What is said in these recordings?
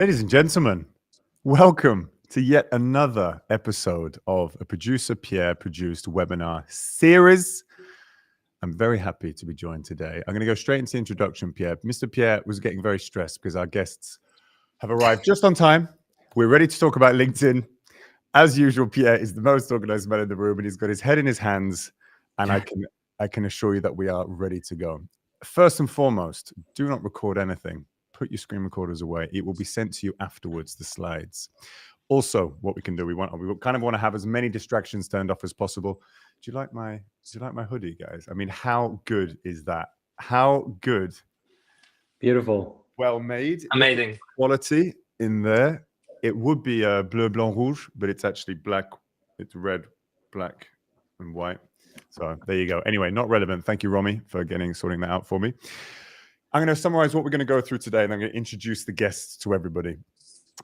Ladies and gentlemen, welcome to yet another episode of a Producer Pierre produced webinar series. I'm very happy to be joined today. I'm going to go straight into the introduction, Pierre. Mr. Pierre was getting very stressed because our guests have arrived just on time. We're ready to talk about LinkedIn. As usual, Pierre is the most organized man in the room and he's got his head in his hands. And I can assure you that we are ready to go. First and foremost, do not record anything. Put your screen recorders away. It will be sent to you afterwards, the slides. Also, what we can do, we kind of want to have as many distractions turned off as possible. Do you like my hoodie, guys? I mean, how good is that? How good? Beautiful. Well made. Amazing. Quality in there. It would be bleu, blanc, rouge, but it's actually black. It's red, black, and white. So there you go. Anyway, not relevant. Thank you, Romy, for sorting that out for me. I'm going to summarize what we're going to go through today, and I'm going to introduce the guests to everybody.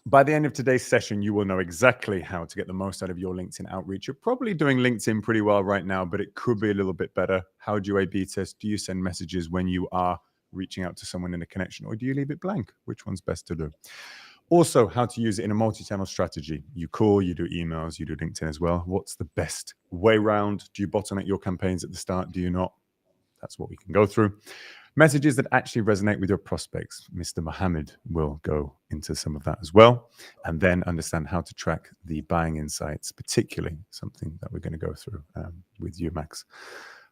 By the end of today's session, you will know exactly how to get the most out of your LinkedIn outreach. You're probably doing LinkedIn pretty well right now, but it could be a little bit better. How do you A/B test? Do you send messages when you are reaching out to someone in a connection, or do you leave it blank? Which one's best to do? Also, how to use it in a multi-channel strategy. You call, you do emails, you do LinkedIn as well. What's the best way round? Do you bottleneck your campaigns at the start? Do you not? That's what we can go through. Messages that actually resonate with your prospects. Mr. Mohammed will go into some of that as well, and then understand how to track the buying insights, particularly something that we're going to go through with you, Max,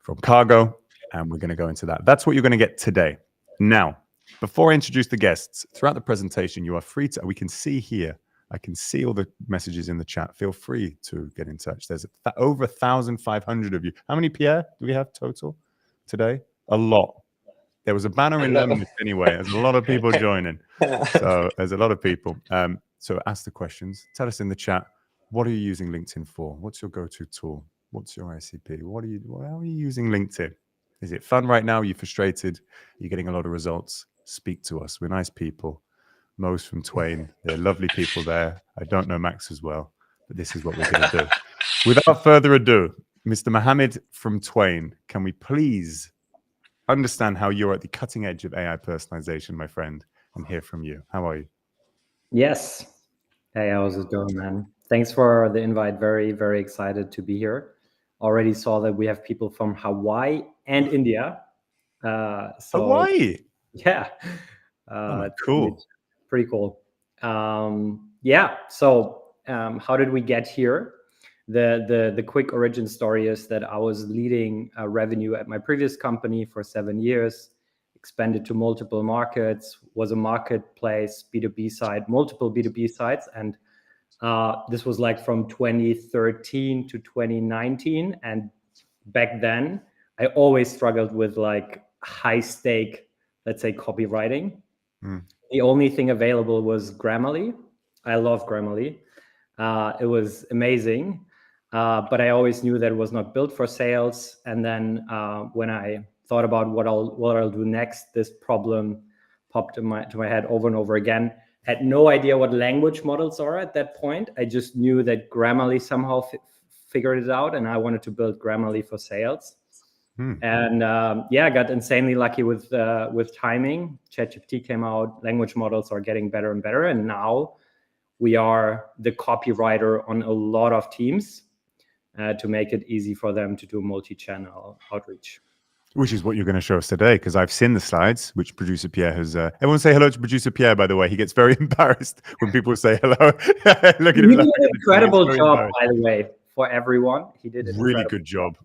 from Cargo, and we're going to go into that. That's what you're going to get today. Now, before I introduce the guests, throughout the presentation, you are free to, we can see here, I can see all the messages in the chat. Feel free to get in touch. There's over 1,500 of you. How many, Pierre, do we have total today? A lot. There was a banner in London anyway. There's a lot of people joining. So there's a lot of people. So ask the questions. Tell us in the chat, what are you using LinkedIn for? What's your go-to tool? What's your ICP? How are you using LinkedIn? Is it fun right now? Are you frustrated? Are you getting a lot of results? Speak to us. We're nice people. Mo's from Twain. They're lovely people there. I don't know Max as well, but this is what we're going to do. Without further ado, Mr. Mohammed from Twain, can we please understand how you're at the cutting edge of AI personalization, my friend, and hear from you? How are you? Yes. Hey, how's it going, man? Thanks for the invite. Very, very excited to be here. Already saw that we have people from Hawaii and India. Hawaii? Yeah. Cool. Pretty cool. Yeah. So how did we get here? The quick origin story is that I was leading revenue at my previous company for 7 years, expanded to multiple markets, was a marketplace, B2B site, multiple B2B sites. And this was like from 2013 to 2019. And back then, I always struggled with like high stake, let's say, copywriting. The only thing available was Grammarly. I love Grammarly. It was amazing. But I always knew that it was not built for sales. And then when I thought about what I'll do next, this problem popped to my head over and over again. Had no idea what language models are at that point. I just knew that Grammarly somehow figured it out, and I wanted to build Grammarly for sales. And I got insanely lucky with timing. ChatGPT came out. Language models are getting better and better, and now we are the copywriter on a lot of teams. To make it easy for them to do multi-channel outreach. Which is what you're going to show us today, because I've seen the slides, which producer Pierre has. Everyone say hello to producer Pierre, by the way. He gets very embarrassed when people say hello. Look at him. He did an incredible job, by the way, for everyone. He did a really good job.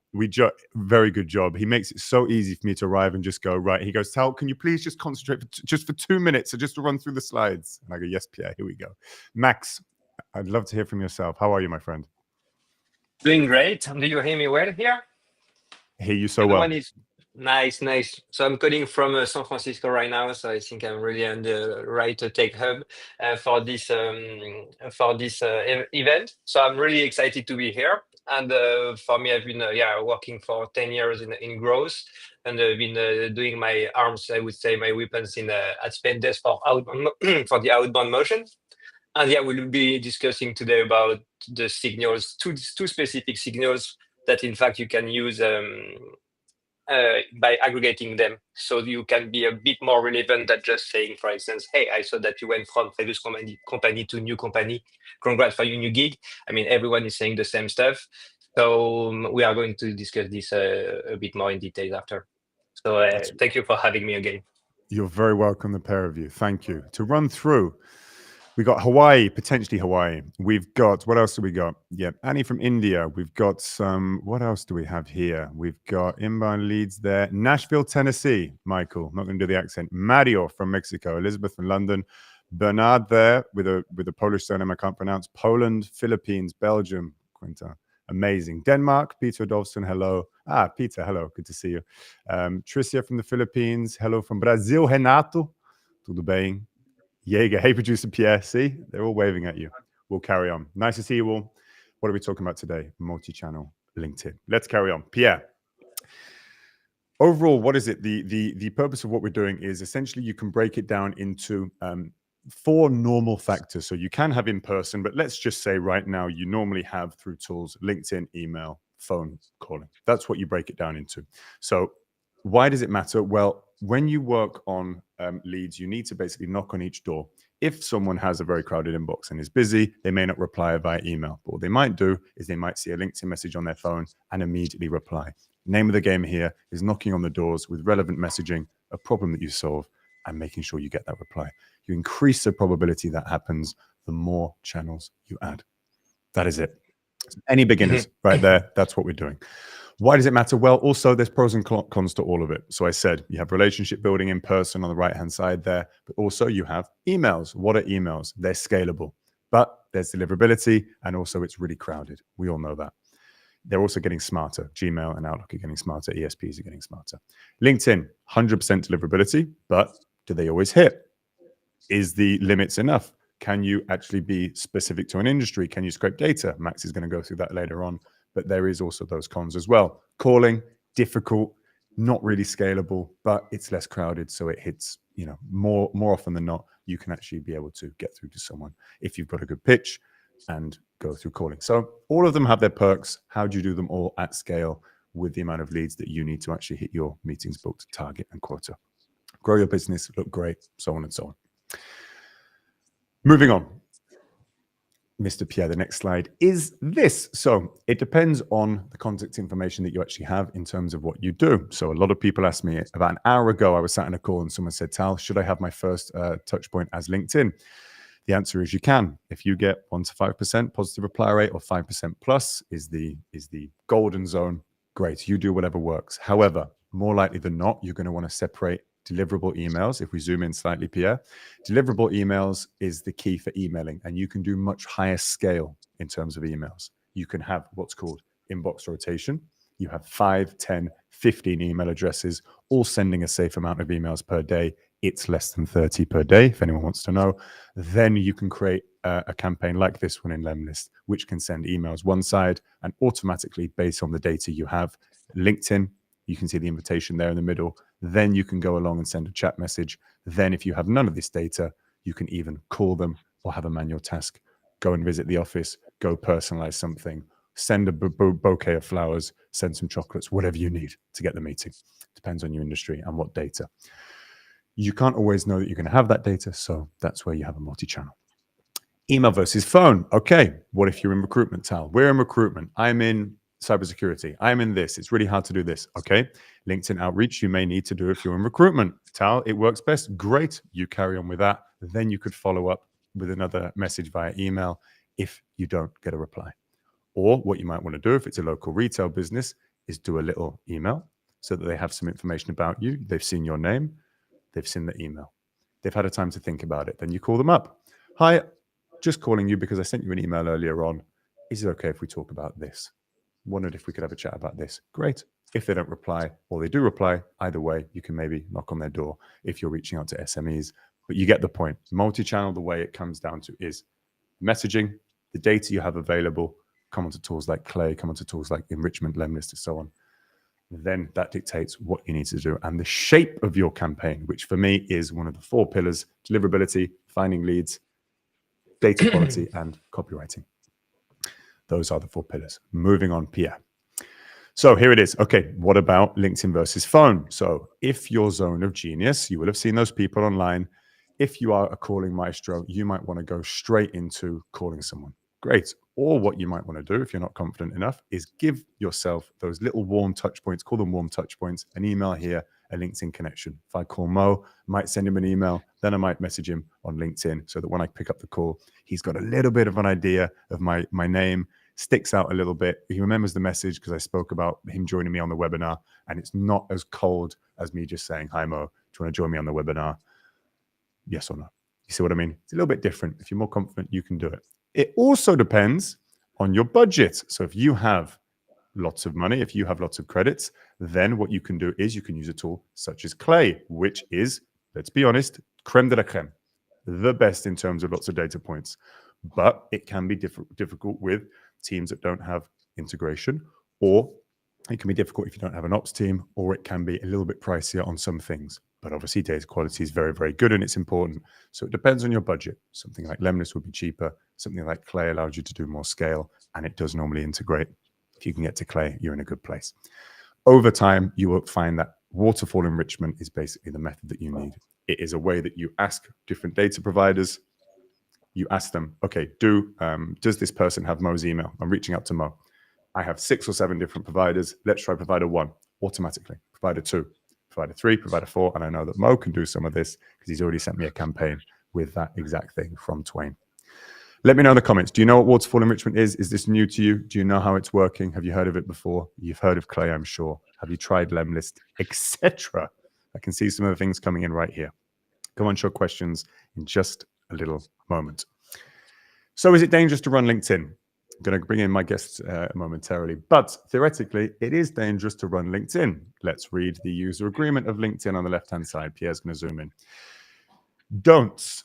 Very good job. He makes it so easy for me to arrive and just go, right. He goes, Tal, can you please just concentrate just for 2 minutes, so just to run through the slides? And I go, yes, Pierre, here we go. Max, I'd love to hear from yourself. How are you, my friend? Doing great. Do you hear me well here? I hear you so well. Nice. So I'm calling from San Francisco right now. So I think I'm really on the right tech hub for this event. So I'm really excited to be here. And for me, I've been working for 10 years in growth, and I've been doing my arms, I would say, my weapons at Spendesk for outbound for the outbound motion. And we'll be discussing today about the signals, two specific signals that in fact you can use by aggregating them, so you can be a bit more relevant than just saying, for instance, hey, I saw that you went from previous company to new company. Congrats for your new gig. I mean, everyone is saying the same stuff. So we are going to discuss this a bit more in detail after. So thank you for having me again. You're very welcome, the pair of you. Thank you. To run through, we got Hawaii, potentially Hawaii. We've got, what else do we got? Yeah, Annie from India. We've got some, what else do we have here? We've got inbound leads there. Nashville, Tennessee, Michael. I'm not going to do the accent. Mario from Mexico. Elizabeth from London. Bernard there with a Polish surname I can't pronounce. Poland, Philippines, Belgium. Quinta. Amazing. Denmark, Peter Adolfsson, hello. Peter, hello. Good to see you. Tricia from the Philippines. Hello from Brazil, Renato. Tudo bem? Jaeger, hey, producer Pierre. See, they're all waving at you. We'll carry on. Nice to see you all. What are we talking about today? Multi-channel, LinkedIn. Let's carry on. Pierre. Overall, what is it? The purpose of what we're doing is essentially you can break it down into 4 normal factors. So you can have in person, but let's just say right now you normally have through tools, LinkedIn, email, phone calling. That's what you break it down into. So why does it matter? Well, when you work on leads, you need to basically knock on each door. If someone has a very crowded inbox and is busy, they may not reply via email. But what they might do is they might see a LinkedIn message on their phone and immediately reply. Name of the game here is knocking on the doors with relevant messaging, a problem that you solve, and making sure you get that reply. You increase the probability that happens, the more channels you add. That is it. Any beginners right there, that's what we're doing. Why does it matter? Well, also there's pros and cons to all of it. So I said you have relationship building in person on the right-hand side there, but also you have emails. What are emails? They're scalable, but there's deliverability, and also it's really crowded. We all know that. They're also getting smarter. Gmail and Outlook are getting smarter. ESPs are getting smarter. LinkedIn, 100% deliverability, but do they always hit? Is the limits enough? Can you actually be specific to an industry? Can you scrape data? Max is going to go through that later on, but there is also those cons as well. Calling, difficult, not really scalable, but it's less crowded, so it hits, you know, more often than not, you can actually be able to get through to someone if you've got a good pitch and go through calling. So all of them have their perks. How do you do them all at scale with the amount of leads that you need to actually hit your meetings booked target and quota? Grow your business, look great, so on and so on. Moving on. Mr. Pierre, the next slide is this. So it depends on the contact information that you actually have in terms of what you do. So a lot of people asked me about an hour ago, I was sat in a call and someone said, Tal, should I have my first touch point as LinkedIn? The answer is you can. If you get 1 to 5% positive reply rate or 5% plus is the golden zone, great. You do whatever works. However, more likely than not, you're going to want to separate deliverable emails. If we zoom in slightly, Pierre, deliverable emails is the key for emailing, and you can do much higher scale in terms of emails. You can have what's called inbox rotation. You have 5, 10, 15 email addresses, all sending a safe amount of emails per day. It's less than 30 per day, if anyone wants to know. Then you can create a campaign like this one in Lemlist, which can send emails one side and automatically, based on the data you have, LinkedIn, you can see the invitation there in the middle. Then you can go along and send a chat message. Then if you have none of this data, you can even call them or have a manual task. Go and visit the office, go personalize something, send a bouquet of flowers, send some chocolates, whatever you need to get the meeting. Depends on your industry and what data. You can't always know that you're going to have that data, so that's where you have a multi-channel. Email versus phone. Okay, what if you're in recruitment, Tal? We're in recruitment. I'm in cybersecurity. I'm in this. It's really hard to do this. Okay, LinkedIn outreach you may need to do if you're in recruitment. Tal, it works best. Great. You carry on with that. Then you could follow up with another message via email if you don't get a reply. Or what you might want to do if it's a local retail business is do a little email so that they have some information about you. They've seen your name. They've seen the email. They've had a time to think about it. Then you call them up. Hi, just calling you because I sent you an email earlier on. Is it okay if we talk about this? Wondered if we could have a chat about this. Great. If they don't reply or they do reply, either way, you can maybe knock on their door if you're reaching out to SMEs. But you get the point. Multi-channel, the way it comes down to is messaging, the data you have available, come onto tools like Clay, come onto tools like Enrichment, Lemlist, and so on. Then that dictates what you need to do and the shape of your campaign, which for me is one of the 4 pillars: deliverability, finding leads, data quality, and copywriting. Those are the 4 pillars. Moving on, Pierre. So here it is. Okay, what about LinkedIn versus phone? So if your zone of genius, you will have seen those people online. If you are a calling maestro, you might want to go straight into calling someone. Great. Or what you might want to do, if you're not confident enough, is give yourself those little warm touch points, call them warm touch points, an email here, a LinkedIn connection. If I call Mo, I might send him an email, then I might message him on LinkedIn so that when I pick up the call, he's got a little bit of an idea of my name, sticks out a little bit. He remembers the message because I spoke about him joining me on the webinar, and it's not as cold as me just saying, hi, Mo, do you want to join me on the webinar? Yes or no? You see what I mean? It's a little bit different. If you're more confident, you can do it. It also depends on your budget. So if you have lots of money, if you have lots of credits, then what you can do is you can use a tool such as Clay, which is, let's be honest, creme de la creme, the best in terms of lots of data points. But it can be difficult with teams that don't have integration, or it can be difficult if you don't have an ops team, or it can be a little bit pricier on some things. But obviously data quality is very, very good and it's important. So it depends on your budget. Something like Lemlist would be cheaper. Something like Clay allows you to do more scale, and it does normally integrate. If you can get to Clay, you're in a good place. Over time, you will find that waterfall enrichment is basically the method that you need. It is a way that you ask different data providers. You ask them, okay, does this person have Mo's email? I'm reaching out to Mo. I have 6 or 7 different providers. Let's try provider 1 automatically, provider 2, provider 3, provider 4. And I know that Mo can do some of this because he's already sent me a campaign with that exact thing from Twain. Let me know in the comments. Do you know what waterfall enrichment is? Is this new to you? Do you know how it's working? Have you heard of it before? You've heard of Clay, I'm sure. Have you tried Lemlist, etc.? I can see some of the things coming in right here. Come on, show questions in just a little moment. So is it dangerous to run LinkedIn? I'm going to bring in my guests momentarily, but theoretically, it is dangerous to run LinkedIn. Let's read the user agreement of LinkedIn on the left-hand side. Pierre's going to zoom in. Don'ts.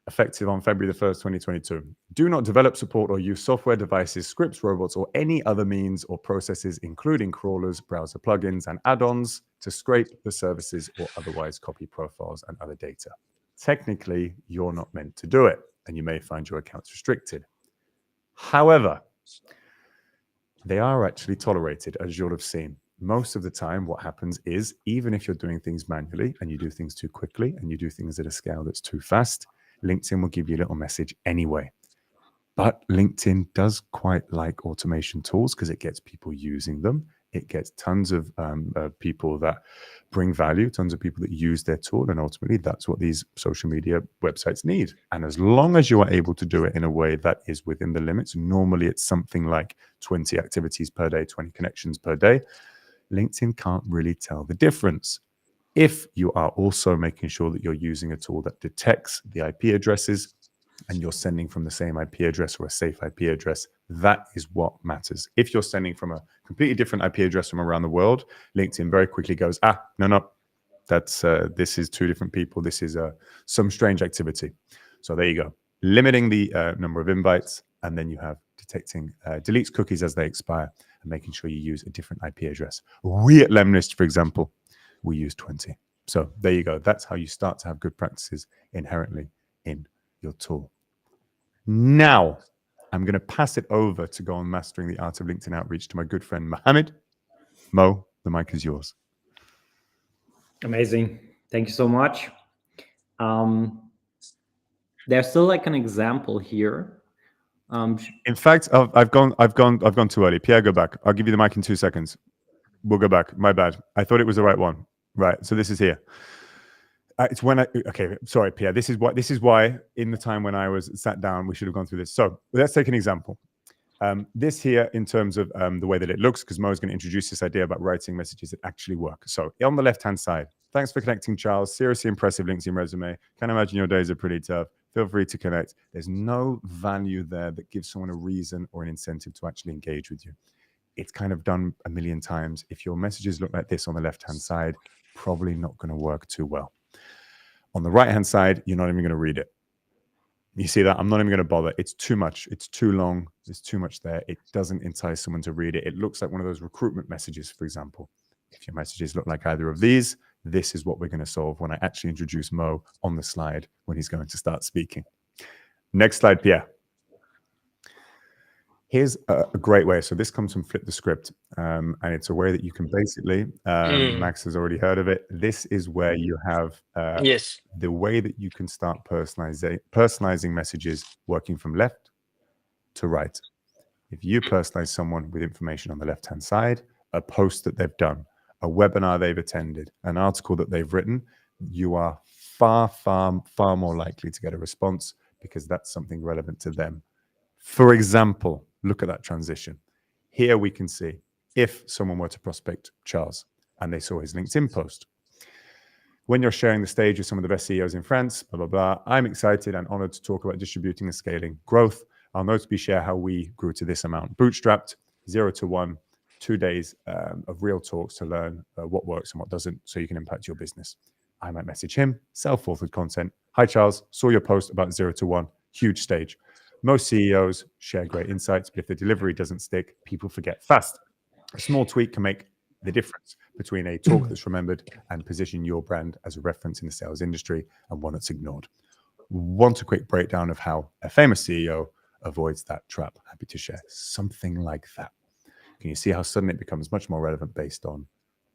Effective on February the 1st, 2022. Do not develop, support, or use software, devices, scripts, robots, or any other means or processes, including crawlers, browser plugins, and add-ons to scrape the services or otherwise copy profiles and other data. Technically, you're not meant to do it, and you may find your accounts restricted. However, they are actually tolerated, as you'll have seen. Most of the time, what happens is, even if you're doing things manually and you do things too quickly and you do things at a scale that's too fast, LinkedIn will give you a little message anyway. But LinkedIn does quite like automation tools because it gets people using them. It gets tons of people that bring value, tons of people that use their tool. And ultimately, that's what these social media websites need. And as long as you are able to do it in a way that is within the limits, normally it's something like 20 activities per day, 20 connections per day, LinkedIn can't really tell the difference. If you are also making sure that you're using a tool that detects the IP addresses and you're sending from the same IP address or a safe IP address, that is what matters. If you're sending from a completely different IP address from around the world, LinkedIn very quickly goes, no, that's this is 2 different people. This is some strange activity. So there you go. Limiting the number of invites, and then you have detecting deletes cookies as they expire and making sure you use a different IP address. We at Lemlist, for example, we use 20. So there you go. That's how you start to have good practices inherently in your tool. Now, I'm going to pass it over to go on mastering the art of LinkedIn outreach to my good friend, Mohammed. Mo, the mic is yours. Amazing. Thank you so much. There's still like an example here. In fact, I've gone too early. Pierre, go back. I'll give you the mic in 2 seconds. We'll go back. My bad. I thought it was the right one. Right. So this is here. It's when okay, sorry, Pierre. This is why in the time when I was sat down, we should have gone through this. So let's take an example. This here in terms of the way that it looks, because Mo is going to introduce this idea about writing messages that actually work. So on the left-hand side, thanks for connecting, Charles. Seriously impressive LinkedIn resume. Can imagine your days are pretty tough. Feel free to connect. There's no value there that gives someone a reason or an incentive to actually engage with you. It's kind of done a million times. If your messages look like this on the left-hand side, probably not going to work too well. On the right-hand side, you're not even going to read it. You see that? I'm not even going to bother. It's too much. It's too long. There's too much there. It doesn't entice someone to read it. It looks like one of those recruitment messages, for example. If your messages look like either of these, this is what we're going to solve when I actually introduce Mo on the slide when he's going to start speaking. Next slide, Pierre. Here's a great way. So this comes from Flip the Script, and it's a way that you can basically, Max has already heard of it. This is where you have Yes. the way that you can start personalizing messages working from left to right. If you personalize someone with information on the left-hand side, a post that they've done, a webinar they've attended, an article that they've written, you are far more likely to get a response because that's something relevant to them. For example, look at that transition. Here we can see if someone were to prospect Charles and they saw his LinkedIn post. When you're sharing the stage with some of the best CEOs in France, blah, blah, blah, I'm excited and honored to talk about distributing and scaling growth. I'll notably share how we grew to this amount. Bootstrapped, 0 to 1, 2 days of real talks to learn what works and what doesn't so you can impact your business. I might message him, self-authored content. Hi, Charles, saw your post about 0 to 1, huge stage. Most CEOs share great insights, but if the delivery doesn't stick, people forget fast. A small tweak can make the difference between a talk that's remembered and position your brand as a reference in the sales industry and one that's ignored. Want a quick breakdown of how a famous CEO avoids that trap? Happy to share something like that. Can you see how suddenly it becomes much more relevant based on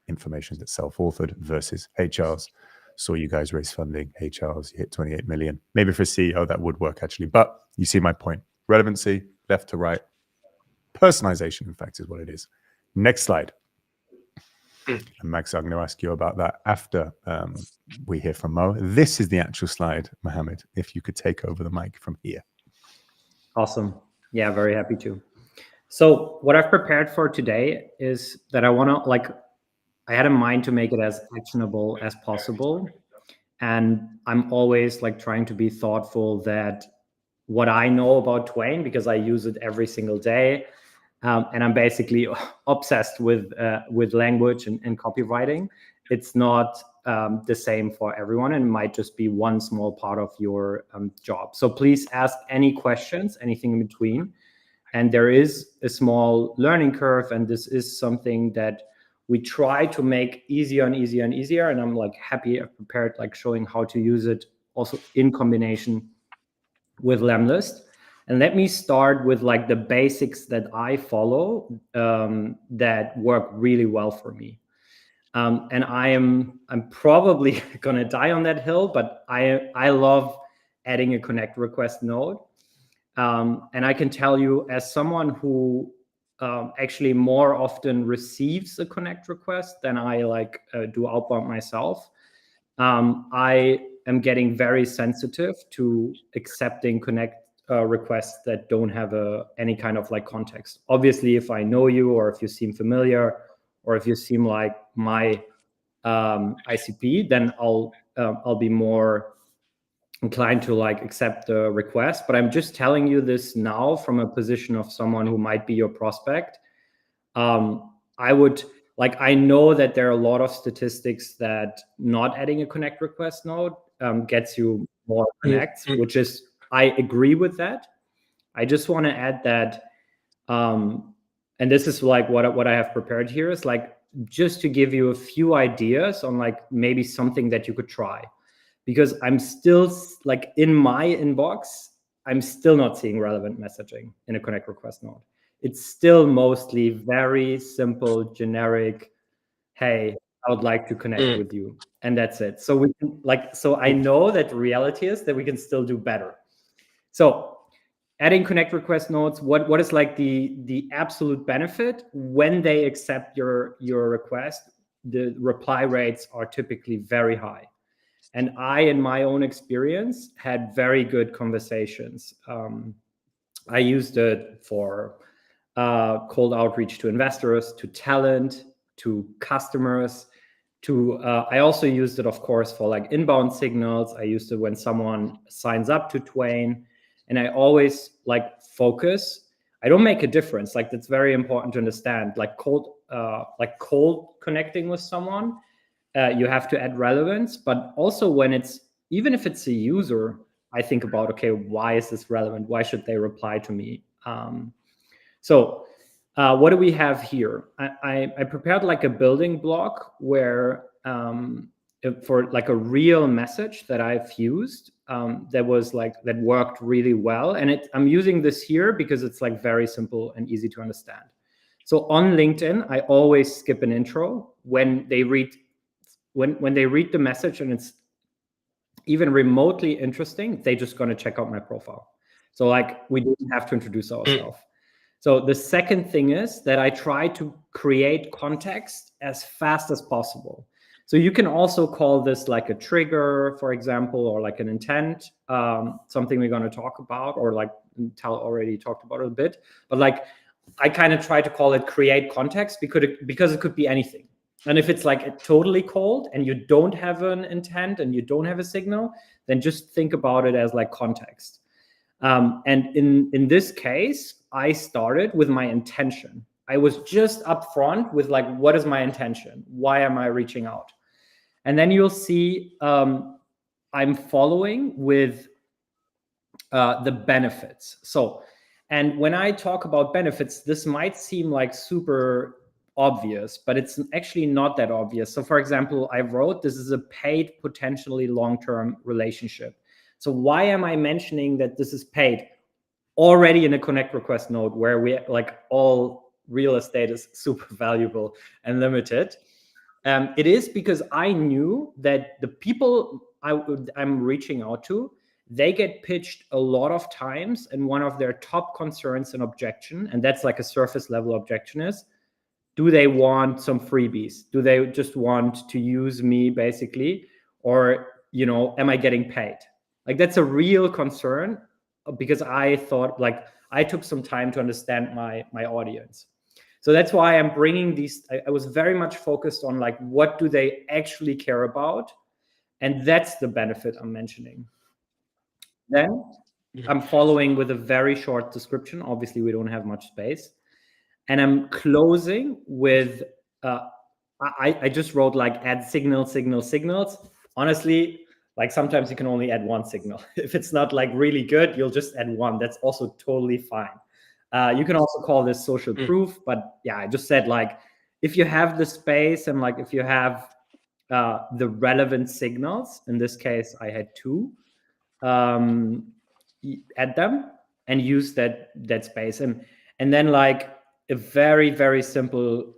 information that's self-authored versus, hey, Charles, saw you guys raise funding. Hey, Charles, you hit 28 million. Maybe for a CEO, that would work actually. But you see my point. Relevancy, left to right. Personalization, in fact, is what it is. Next slide. And Max, I'm going to ask you about that after we hear from Mo. This is the actual slide, Mohammed, if you could take over the mic from here. Awesome. Yeah, very happy to. So what I've prepared for today is that I had in mind to make it as actionable as possible. And I'm always trying to be thoughtful that what I know about Twain, because I use it every single day, and I'm basically obsessed with language and copywriting. It's not the same for everyone, and it might just be one small part of your job. So please ask any questions, anything in between. And there is a small learning curve, and this is something that we try to make easier and easier and easier. And I'm happy I've prepared showing how to use it also in combination with Lemlist. And let me start with the basics that I follow that work really well for me. And I'm probably gonna die on that hill, but I love adding a connect request node. And I can tell you, as someone who actually more often receives a connect request than I do outbound myself, I am getting very sensitive to accepting connect requests that don't have any kind of context. Obviously, if I know you, or if you seem familiar, or if you seem like my ICP, then I'll be more inclined to accept the request. But I'm just telling you this now from a position of someone who might be your prospect. I would I know that there are a lot of statistics that not adding a connect request node gets you more connects, which is, I agree with that. I just want to add that, and this is what I have prepared here is just to give you a few ideas on maybe something that you could try. Because I'm still in my inbox, I'm still not seeing relevant messaging in a connect request node. It's still mostly very simple, generic, hey, I would like to connect with you. And that's it. So we can so I know that the reality is that we can still do better. So adding connect request nodes, what is the absolute benefit? When they accept your request, the reply rates are typically very high. And I, in my own experience, had very good conversations. I used it for cold outreach to investors, to talent, to customers. I also used it, of course, for inbound signals. I used it when someone signs up to Twain, and I always focus. I don't make a difference. That's very important to understand. Cold connecting with someone. You have to add relevance, but also even if it's a user, I think about, okay, why is this relevant? Why should they reply to me? So what do we have here? I prepared a building block where for like a real message that I've used that worked really well. And I'm using this here because it's like very simple and easy to understand. So on LinkedIn, I always skip an intro when they read the message and it's even remotely interesting, they're just going to check out my profile. So like we didn't have to introduce ourselves. So the second thing is that I try to create context as fast as possible. So you can also call this like a trigger, for example, or like an intent, something we're going to talk about, or like Tal already talked about it a bit. But like I kind of try to call it create context because it could be anything. And if it's like totally cold and you don't have an intent and you don't have a signal, then just think about it as like context. And in this case, I started with my intention. I was just upfront with like, what is my intention? Why am I reaching out? And then you'll see I'm following with the benefits. So, and when I talk about benefits, this might seem like super obvious, but it's actually not that obvious. So for example, I wrote, this is a paid, potentially long-term relationship. So why am I mentioning that this is paid? Already in a connect request node where we like all real estate is super valuable and limited. It is because I knew that the people I'm reaching out to, they get pitched a lot of times, and one of their top concerns and objection, and that's like a surface level objection, is, do they want some freebies? Do they just want to use me basically? Or, you know, am I getting paid? Like that's a real concern, because I thought, like, I took some time to understand my audience. So that's why I'm bringing these. I was very much focused on like, what do they actually care about? And that's the benefit I'm mentioning. Then I'm following with a very short description. Obviously, we don't have much space. And I'm closing with, I just wrote like add signals. Honestly, like sometimes you can only add one signal. If it's not like really good, you'll just add one. That's also totally fine. You can also call this social proof, but yeah, I just said like, if you have the space and like if you have the relevant signals, in this case, I had 2, add them and use that space. And then like a very, very simple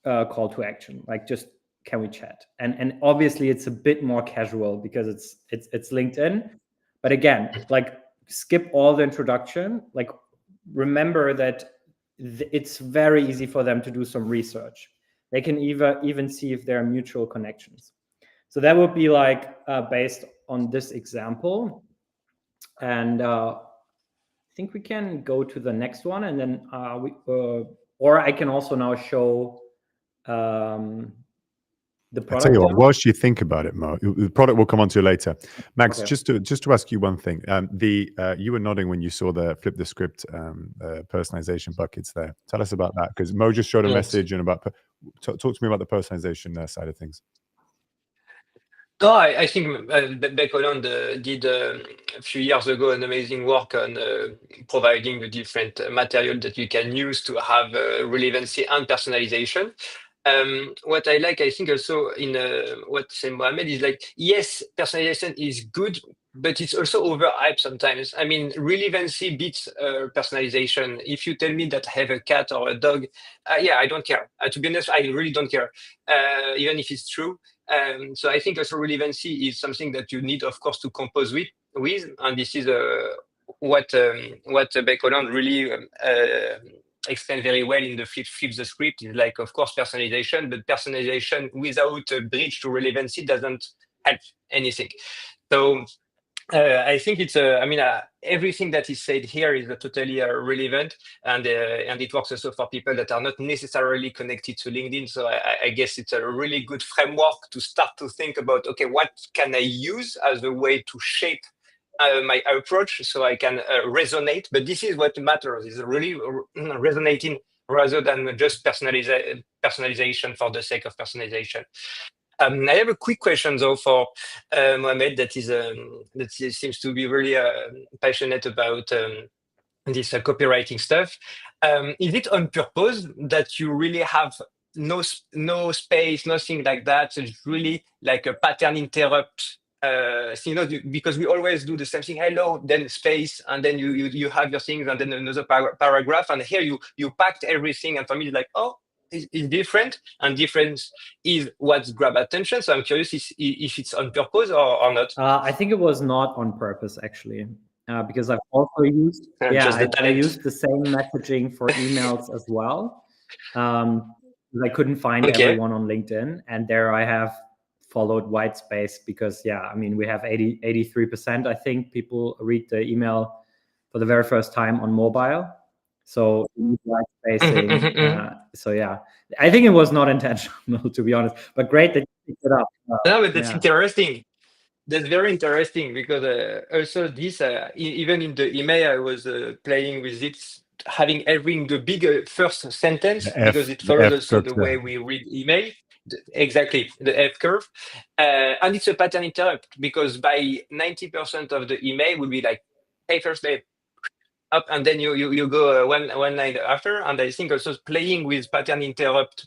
call to action, like just, can we chat? And obviously it's a bit more casual because it's LinkedIn. But again, like skip all the introduction. Like remember that it's very easy for them to do some research. They can even see if there are mutual connections. So that would be like based on this example. And I think we can go to the next one, and then or I can also now show the product. I'll tell you what, whilst you think about it, Mo, the product we'll come on to later. Max, Okay. just to ask you one thing. You were nodding when you saw the flip the script personalization buckets there. Tell us about that, because Mo just showed a message and about talk to me about the personalization side of things. No, I think Beck Holland did a few years ago an amazing work on providing the different material that you can use to have relevancy and personalization. What I like, I think also in what said Mohamed is like, yes, personalization is good, but it's also overhyped sometimes. I mean, relevancy beats personalization. If you tell me that I have a cat or a dog, yeah, I don't care. To be honest, I really don't care, even if it's true. So I think also relevancy is something that you need, of course, to compose with, and this is what Beck Holland really explained very well in the flip the script. Is like, of course, personalization, but personalization without a bridge to relevancy doesn't help anything. So I think it's I mean, everything that is said here is totally relevant, and it works also for people that are not necessarily connected to LinkedIn. So I guess it's a really good framework to start to think about, okay, what can I use as a way to shape my approach so I can resonate? But this is what matters, is really resonating rather than just personalization for the sake of personalization. I have a quick question though for Mohamed, that seems to be really passionate about this copywriting stuff. Is it on purpose that you really have no space, nothing like that. So it's really like a pattern interrupt. Because we always do the same thing. Hello, then space, and then you have your things, and then another paragraph. And here you packed everything. And for me, it's like, oh, it's different, and difference is what grab attention. So I'm curious if it's on purpose or not. I think it was not on purpose, actually, because I've also used I used the same messaging for emails as well. I couldn't find everyone on LinkedIn, and there I have followed white space because I mean, we have 83%, I think, people read the email for the very first time on mobile. So white spacing. So I think it was not intentional, to be honest, but great that you picked it up. No, but that's interesting. That's very interesting because also this, even in the email, I was playing with it, having the big first sentence, because it follows also the way we read email. Exactly, the F curve. And it's a pattern interrupt, because by 90% of the email will be like, hey, first day, up, and then you go one line after. And I think also playing with pattern interrupt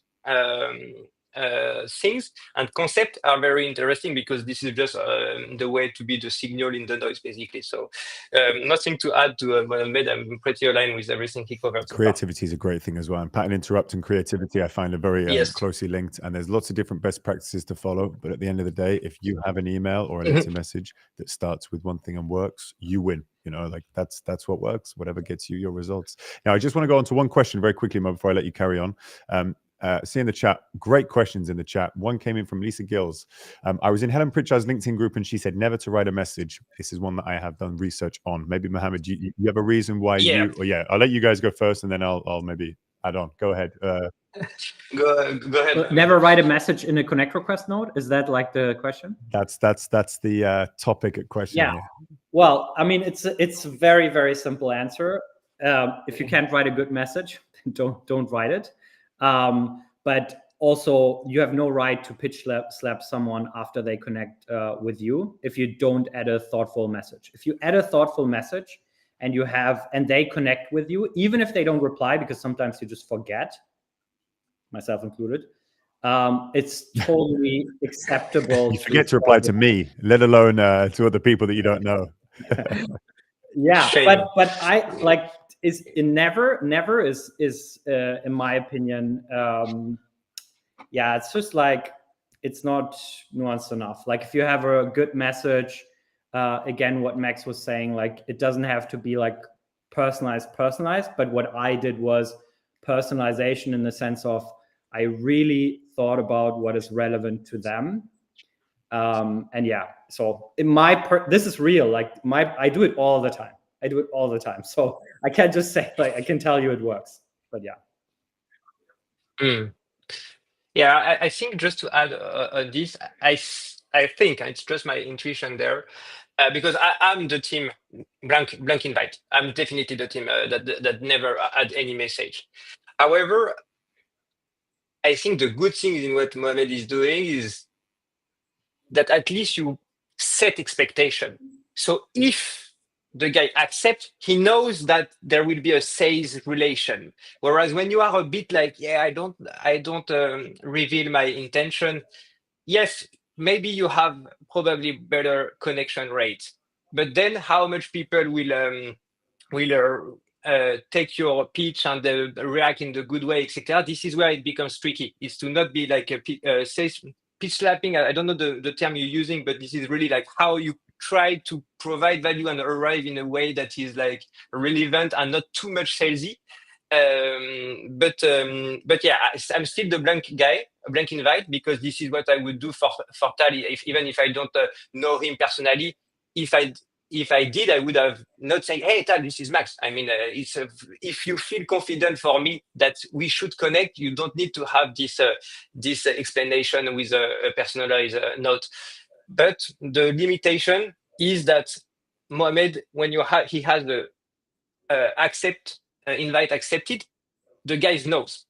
things and concept are very interesting, because this is just the way to be the signal in the noise, basically. So nothing to add to Mohamed. I'm pretty aligned with everything he covered. Creativity is a great thing as well, and pattern interrupt and creativity I find are very closely linked, and there's lots of different best practices to follow. But at the end of the day, if you have an email or a LinkedIn message that starts with one thing and works, you win. Like that's what works, whatever gets you your results. Now I just want to go on to one question very quickly, Mo, before I let you carry on. See in the chat, great questions in the chat. One came in from Lisa Gills. I was in Helen Pritchard's LinkedIn group, and she said never to write a message. This is one that I have done research on. Maybe Mohammed, you have a reason why I'll let you guys go first, and then I'll maybe add on. Go ahead. Go ahead. Never write a message in a connect request node. Is that like the question? That's the topic question. Yeah. Well, I mean, it's a very, very simple answer. If you can't write a good message, don't write it. But also, you have no right to pitch slap someone after they connect with you if you don't add a thoughtful message. If you add a thoughtful message and they connect with you, even if they don't reply, because sometimes you just forget, myself included, it's totally acceptable. You forget to reply to me, let alone to other people that you don't know. But I like never is in my opinion, it's just like it's not nuanced enough. Like if you have a good message, again, what Max was saying, like it doesn't have to be like personalized, but what I did was personalization in the sense of I really thought about what is relevant to them. So in this is real, like I do it all the time. So I can't just say, like, I can tell you it works, but I think just to add on this, I think it's just my intuition there, because I'm the team blank invite. I'm definitely the team that never add any message. However, I think the good thing in what Mohamed is doing is that at least you set expectation. So if the guy accepts, he knows that there will be a sales relation. Whereas when you are a bit like, I don't reveal my intention. Yes, maybe you have probably better connection rates, but then how much people will take your pitch and react in the good way, etc. This is where it becomes tricky. Is to not be like a sales pitch slapping. I don't know the term you're using, but this is really like how you try to provide value and arrive in a way that is like relevant and not too much salesy. But I'm still the blank invite, because this is what I would do for Tal, even if I don't know him personally. If I did, I would have not saying, hey, Tal, this is Max. I mean, if you feel confident for me that we should connect, you don't need to have this explanation with a personalized note. But the limitation is that Mohamed, when he has the invite accepted, the guys knows.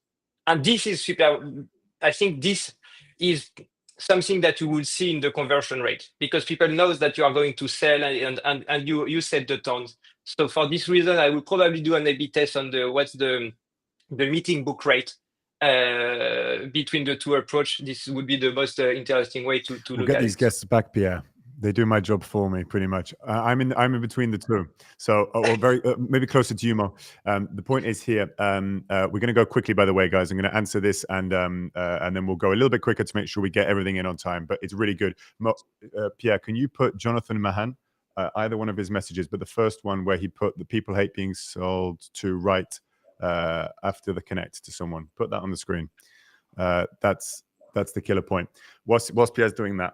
And this is super. I think this is something that you will see in the conversion rate, because people knows that you are going to sell and you set the tones. So for this reason, I will probably do an A/B test on what's the meeting book rate between the two approach, this would be the most interesting way to We'll look get at these it. guests back, Pierre. They do my job for me, pretty much. I'm in between the two, so or very maybe closer to you, Mo. The point is here. We're going to go quickly, by the way, guys. I'm going to answer this, and then we'll go a little bit quicker to make sure we get everything in on time. But it's really good. Pierre, can you put Jonathan Mahan, either one of his messages, but the first one where he put the people hate being sold to right after the connect to someone. Put that on the screen. That's the killer point. Whilst Pierre's doing that,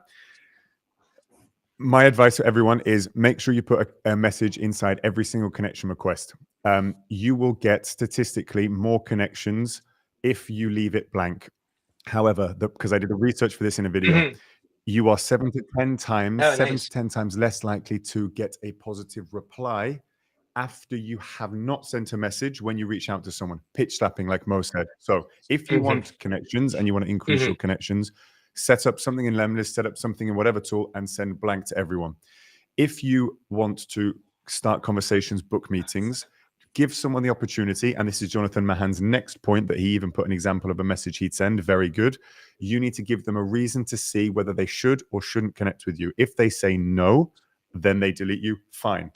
my advice to everyone is make sure you put a message inside every single connection request. You will get statistically more connections if you leave it blank. However, because I did the research for this in a video, you are 7 to 10 times less likely to get a positive reply after you have not sent a message when you reach out to someone. Pitch slapping, like Mo said. So if you want connections and you want to increase your connections, set up something in Lemlist, set up something in whatever tool, and send blank to everyone. If you want to start conversations, book meetings, give someone the opportunity, and this is Jonathan Mahan's next point that he even put an example of a message he'd send. Very good. You need to give them a reason to see whether they should or shouldn't connect with you. If they say no, then they delete you. Fine.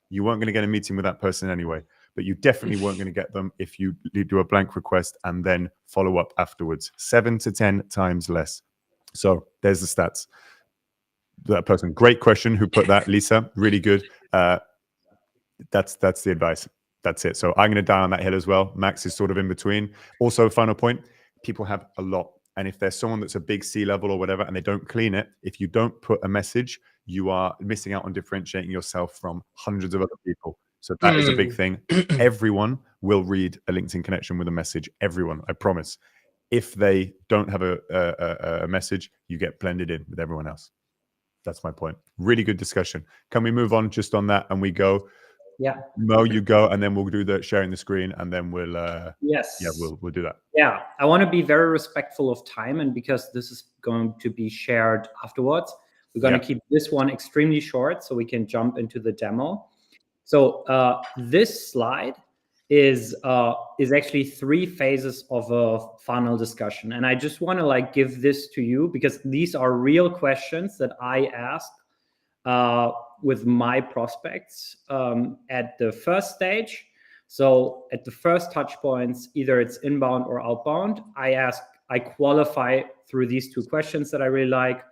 You weren't going to get a meeting with that person anyway, but you definitely weren't going to get them if you do a blank request and then follow up afterwards. 7 to 10 times less. So there's the stats. That person, great question. Who put that? Lisa, really good. That's the advice. That's it. So I'm going to die on that hill as well. Max is sort of in between. Also, final point: people have a lot, and if there's someone that's a big C-level or whatever, and they don't clean it, if you don't put a message, you are missing out on differentiating yourself from hundreds of other people. So that is a big thing. Everyone will read a LinkedIn connection with a message. Everyone, I promise. If they don't have a message, you get blended in with everyone else. That's my point. Really good discussion. Can we move on just on that and we go? Yeah. Mo, you go, and then we'll do the sharing the screen, and then we'll yes. Yeah, we'll do that. Yeah, I want to be very respectful of time, and because this is going to be shared afterwards, we're going to keep this one extremely short so we can jump into the demo. So this slide is actually 3 phases of a funnel discussion, and I just want to give this to you because these are real questions that I ask with my prospects at the first stage. So at the first touch points, either it's inbound or outbound, I qualify through these 2 questions that I really like.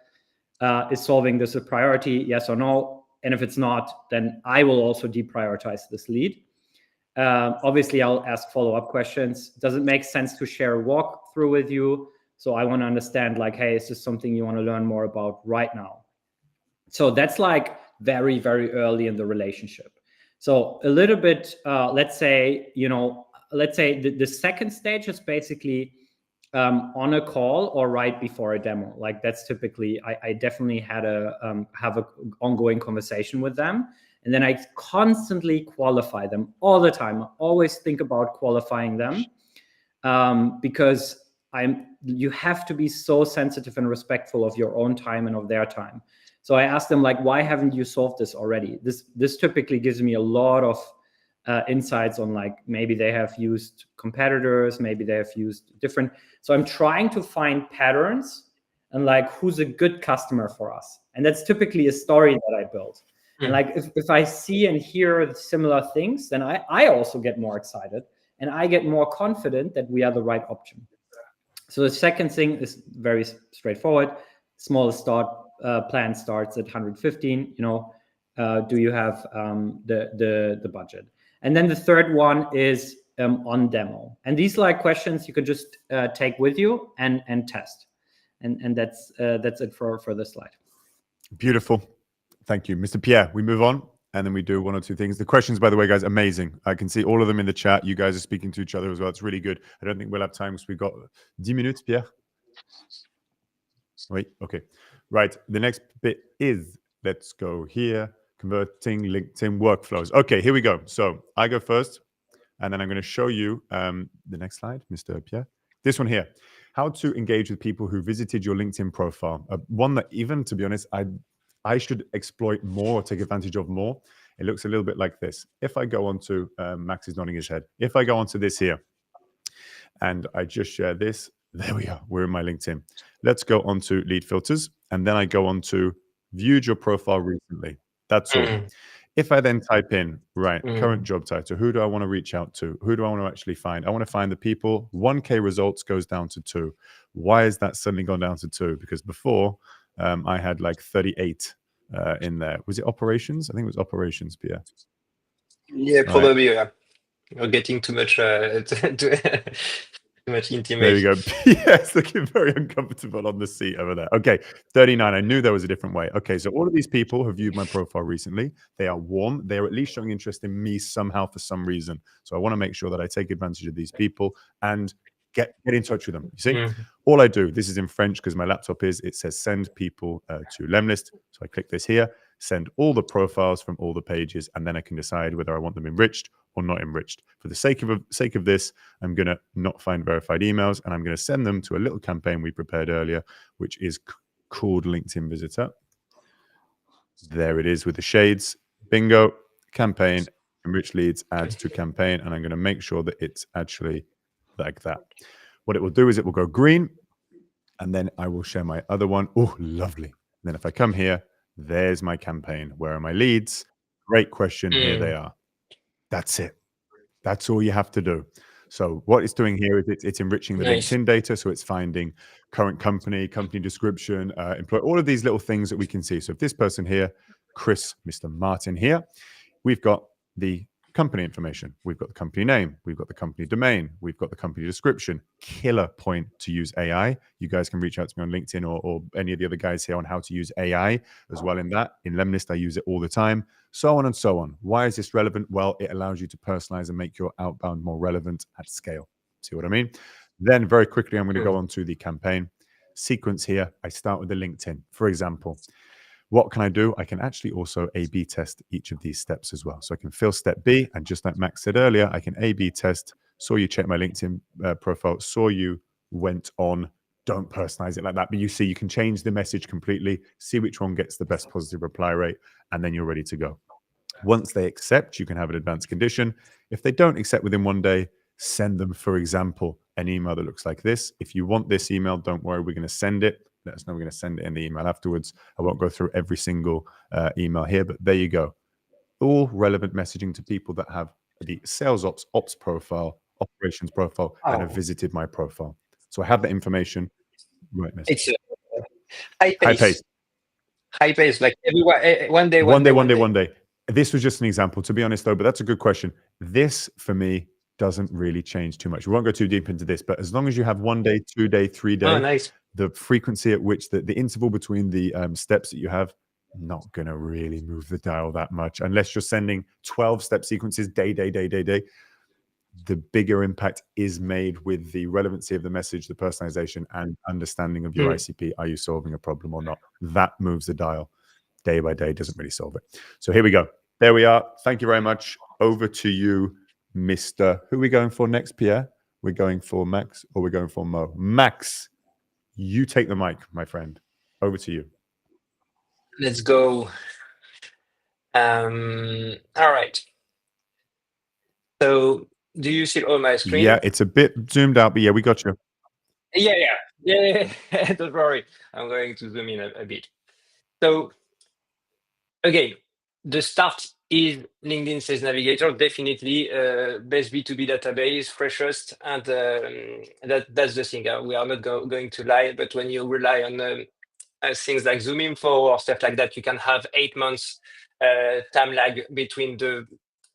Is solving this a priority, yes or no? And if it's not, then I will also deprioritize this lead. Obviously, I'll ask follow-up questions. Does it make sense to share a walkthrough with you? So I want to understand, hey, is this something you want to learn more about right now? So that's very, very early in the relationship. So a little bit, let's say the second stage is basically on a call or right before a demo. That's typically, I definitely have an ongoing conversation with them. And then I constantly qualify them all the time. I always think about qualifying them because you have to be so sensitive and respectful of your own time and of their time. So I asked them, why haven't you solved this already? This typically gives me a lot of insights on maybe they have used competitors, maybe they have used different. So I'm trying to find patterns and who's a good customer for us. And that's typically a story that I build. And if I see and hear similar things, then I also get more excited and I get more confident that we are the right option. So the second thing is very straightforward. Small start plan starts at 115. Do you have the budget? And then the third one is on demo. And these questions you could just take with you and test. And that's it for this slide. Beautiful. Thank you, Mr. Pierre. We move on and then we do 1 or 2 things. The questions, by the way, guys, amazing. I can see all of them in the chat. You guys are speaking to each other as well. It's really good. I don't think we'll have time because we've got 10 minutes, Pierre. Wait, okay. Right. The next bit is, let's go here, converting LinkedIn workflows. Okay, here we go. So I go first, and then I'm going to show you the next slide, Mr. Pierre. This one here, how to engage with people who visited your LinkedIn profile. One that even, to be honest, I should exploit more, take advantage of more. It looks a little bit like this. If I go on to, Max is nodding his head. If I go onto this here, and I just share this. There we are. We're in my LinkedIn. Let's go on to lead filters. And then I go on to viewed your profile recently. That's all. If I then type in, current job title, who do I want to reach out to? Who do I want to actually find? I want to find the people. 1K results goes down to 2. Why is that suddenly gone down to 2? Because before I had like 38 in there. Was it operations? I think it was operations, Pierre. Yeah, probably. Yeah. You're getting too much too much intimate. There we go. Yes, looking very uncomfortable on the seat over there. Okay, 39. I knew there was a different way. Okay, so all of these people have viewed my profile recently. They are warm. They're at least showing interest in me somehow for some reason. So I want to make sure that I take advantage of these people and get in touch with them. You see, all I do, this is in French because my laptop it says send people to Lemlist. So I click this here, send all the profiles from all the pages, and then I can decide whether I want them enriched or not enriched. For the sake of this, I'm going to not find verified emails, and I'm going to send them to a little campaign we prepared earlier, which is called LinkedIn Visitor. There it is with the shades. Bingo, campaign, enrich leads, add to campaign, and I'm going to make sure that it's actually like that. What it will do is it will go green, and then I will share my other one. Oh, lovely. And then if I come here, there's my campaign. Where are my leads? Great question. Here they are. That's it. That's all you have to do. So what it's doing here is it's enriching the LinkedIn data. So it's finding current company description, employee, all of these little things that we can see. So if this person here, Chris, Mr. Martin here, we've got the company information. We've got the company name. We've got the company domain. We've got the company description. Killer point to use AI. You guys can reach out to me on LinkedIn or any of the other guys here on how to use AI as well in that. In Lemlist, I use it all the time. So on and so on. Why is this relevant? Well, it allows you to personalize and make your outbound more relevant at scale. See what I mean? Then very quickly, I'm going to go on to the campaign sequence here. I start with the LinkedIn, for example. What can I do? I can actually also A/B test each of these steps as well. So I can fill step B, and just like Max said earlier, I can A/B test. Saw you check my LinkedIn profile, saw you went on, don't personalize it like that. But you see, you can change the message completely, see which one gets the best positive reply rate, and then you're ready to go. Once they accept, you can have an advanced condition. If they don't accept within 1 day, send them, for example, an email that looks like this. If you want this email, don't worry, we're going to send it. Let us know. We're going to send it in the email afterwards. I won't go through every single email here, but there you go. All relevant messaging to people that have the sales ops profile, operations profile, and have visited my profile. So I have that information. Right message. It's high pace. High pace, like everyone, one day. This was just an example, to be honest, though, but that's a good question. This, for me, doesn't really change too much. We won't go too deep into this, but as long as you have 1 day, 2 day, 3 day, the frequency at which the interval between the steps that you have, not going to really move the dial that much unless you're sending 12 step sequences day. The bigger impact is made with the relevancy of the message, the personalization, and understanding of your ICP. Are you solving a problem or not? That moves the dial. Day by day doesn't really solve it. So here we go. There we are. Thank you very much. Over to you, Mr. Who are we going for next, Pierre? We're going for Max or we're going for Mo? Max, you take the mic, my friend. Over to you. Let's go. All right. So do you see all my screen? Yeah, it's a bit zoomed out, but yeah, we got you. Yeah. Don't worry. I'm going to zoom in a bit. So again, the start is LinkedIn Sales Navigator, definitely best B2B database, freshest, and that's the thing. We are not going to lie, but when you rely on things like Zoom Info or stuff like that, you can have 8 months time lag between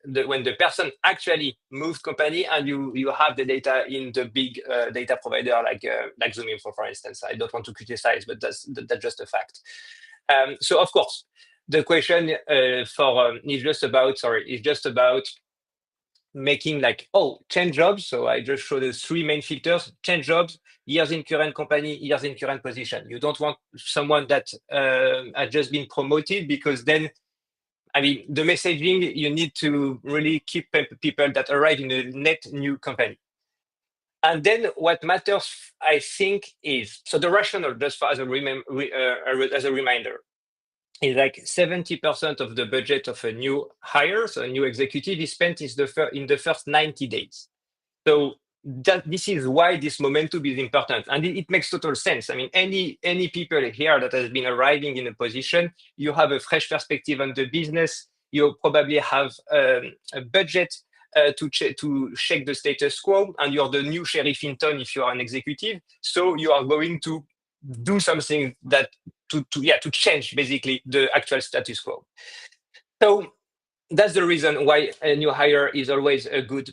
when the person actually moved company and you have the data in the big data provider like Zoom Info, for instance. I don't want to criticize, but that's just a fact. So of course, the question is just about making change jobs. So I just showed the 3 main filters: change jobs, years in current company, years in current position. You don't want someone that has just been promoted, because then, I mean, the messaging, you need to really keep people that arrive in a net new company. And then what matters, I think, is, so the rationale, just as a reminder, is like 70% of the budget of a new hire, so a new executive, is spent in the first 90 days. So this is why this momentum is important, and it makes total sense. I mean, any people here that has been arriving in a position, you have a fresh perspective on the business. You probably have a budget to check the status quo, and you're the new sheriff in town if you are an executive. So you are going to do something that to change basically the actual status quo. So that's the reason why a new hire is always a good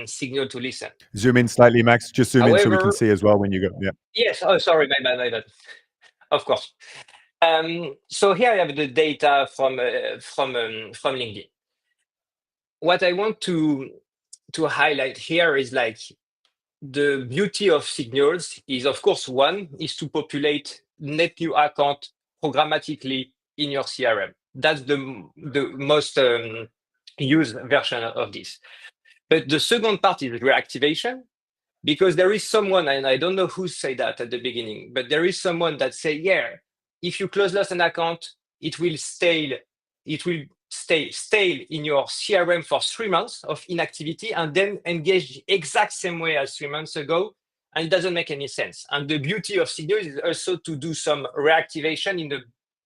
signal to listen. Zoom in slightly, Max. Just zoom in so we However, can see as well when you go. Yeah. Yes. Oh, sorry, my bad. Of course. So here I have the data from LinkedIn. What I want to highlight here is like the beauty of signals is, of course, one is to populate net new account programmatically in your CRM. That's the most used version of this. But the second part is reactivation, because there is someone, and I don't know who said that at the beginning, but there is someone that say, yeah, if you lost an account, it will stay stale in your CRM for 3 months of inactivity and then engage the exact same way as 3 months ago. And it doesn't make any sense. And the beauty of signals is also to do some reactivation in a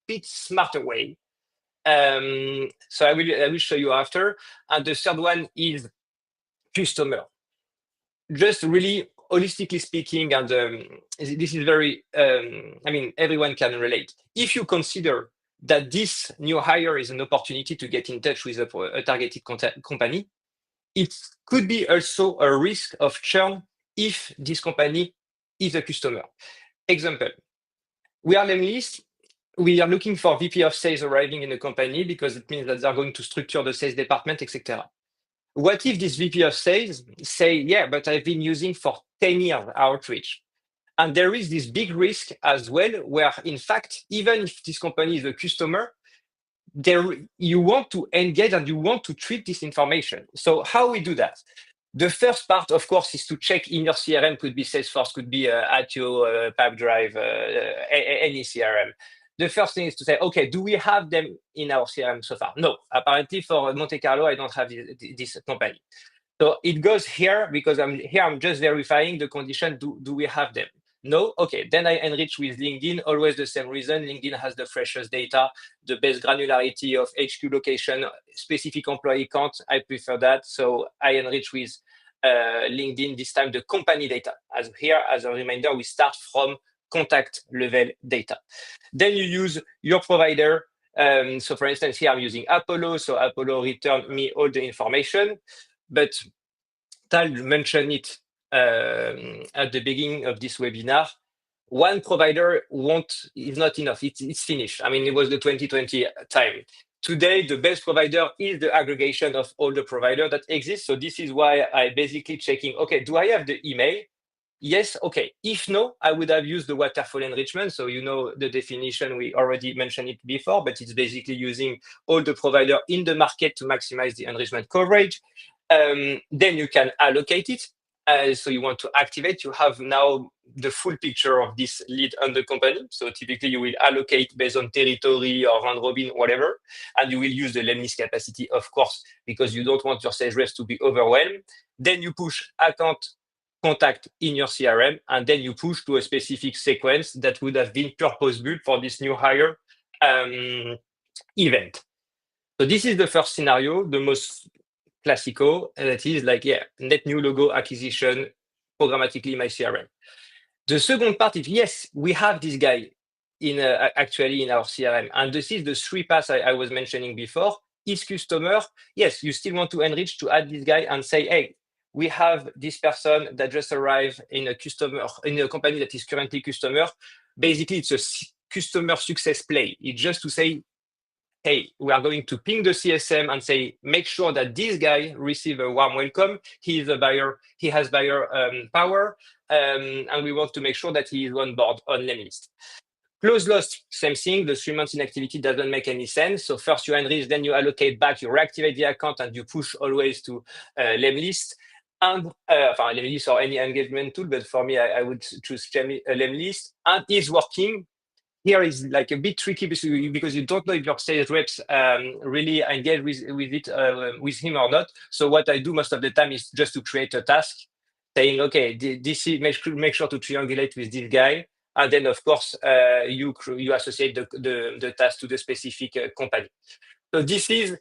bit smarter way. So I will show you after. And the third one is customer. Just really holistically speaking, and this is very, I mean, everyone can relate. If you consider that this new hire is an opportunity to get in touch with a targeted company, it could be also a risk of churn if this company is a customer. Example, we are Lemlist. We are looking for VP of sales arriving in a company because it means that they're going to structure the sales department, etc. What if this VP of sales say, yeah, but I've been using for 10 years outreach? And there is this big risk as well, where in fact, even if this company is a customer, you want to engage and you want to treat this information. So how we do that? The first part, of course, is to check in your CRM. Could be Salesforce, could be Atio, Pipedrive, any CRM. The first thing is to say, okay, do we have them in our CRM so far? No, apparently for Monte Carlo, I don't have this company. So it goes here because I'm just verifying the condition. Do we have them? No? Okay, then I enrich with LinkedIn, always the same reason. LinkedIn has the freshest data, the best granularity of HQ location, specific employee count. I prefer that. So I enrich with LinkedIn, this time the company data. As a reminder, we start from contact level data. Then you use your provider. So for instance, here I'm using Apollo. So Apollo returned me all the information, but Tal mentioned it at the beginning of this webinar. One provider is not enough. It's finished. I mean, it was the 2020 time. Today, the best provider is the aggregation of all the providers that exist. So this is why I basically checking, okay, do I have the email? Yes, okay. If no, I would have used the waterfall enrichment. So you know the definition, we already mentioned it before, but it's basically using all the providers in the market to maximize the enrichment coverage. Then you can allocate it. So you want to activate, you have now the full picture of this lead on the company. So typically you will allocate based on territory or round robin, whatever, and you will use the Lemlist capacity, of course, because you don't want your sales reps to be overwhelmed. Then you push account contact in your CRM, and then you push to a specific sequence that would have been purpose-built for this new hire event. So this is the first scenario, the most classical, and that is like, yeah, net new logo acquisition programmatically in my CRM. The second part is, yes, we have this guy actually in our CRM, and this is the 3 paths I was mentioning before. Is customer, yes, you still want to enrich to add this guy and say, hey, we have this person that just arrived in a company that is currently customer. Basically, it's a customer success play. It's just to say, hey, we are going to ping the CSM and say, make sure that this guy receive a warm welcome. He is a buyer. He has buyer power. And we want to make sure that he is on board on Lemlist. Close lost, same thing. The 3 months inactivity doesn't make any sense. So first you enrich, then you allocate back, you reactivate the account, and you push always to Lemlist. And Lemlist or any engagement tool, but for me, I would choose Lemlist. And it's working. Here is like a bit tricky because you don't know if your sales reps really engage with him or not. So what I do most of the time is just to create a task saying, okay, this is make sure to triangulate with this guy, and then of course you associate the task to the specific company. So this is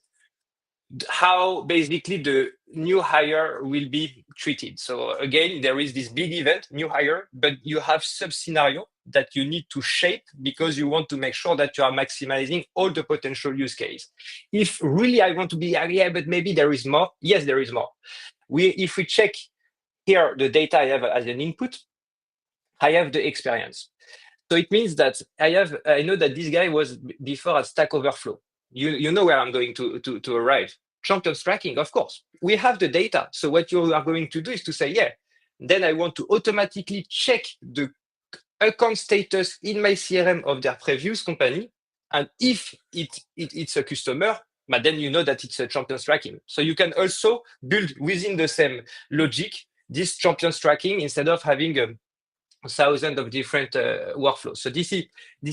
how basically the new hire will be treated. So again, there is this big event, new hire, but you have sub-scenario that you need to shape because you want to make sure that you are maximizing all the potential use case. If really I want to be, yeah, but maybe there is more. Yes, there is more. If we check here the data I have as an input, I have the experience. So it means that I know that this guy was before at Stack Overflow. You know where I'm going to arrive. Champions tracking, of course. We have the data. So what you are going to do is to say, yeah, then I want to automatically check the account status in my CRM of their previous company. And if it's a customer, but then you know that it's a champions tracking. So you can also build within the same logic this champions tracking instead of having a thousand of different workflows. So this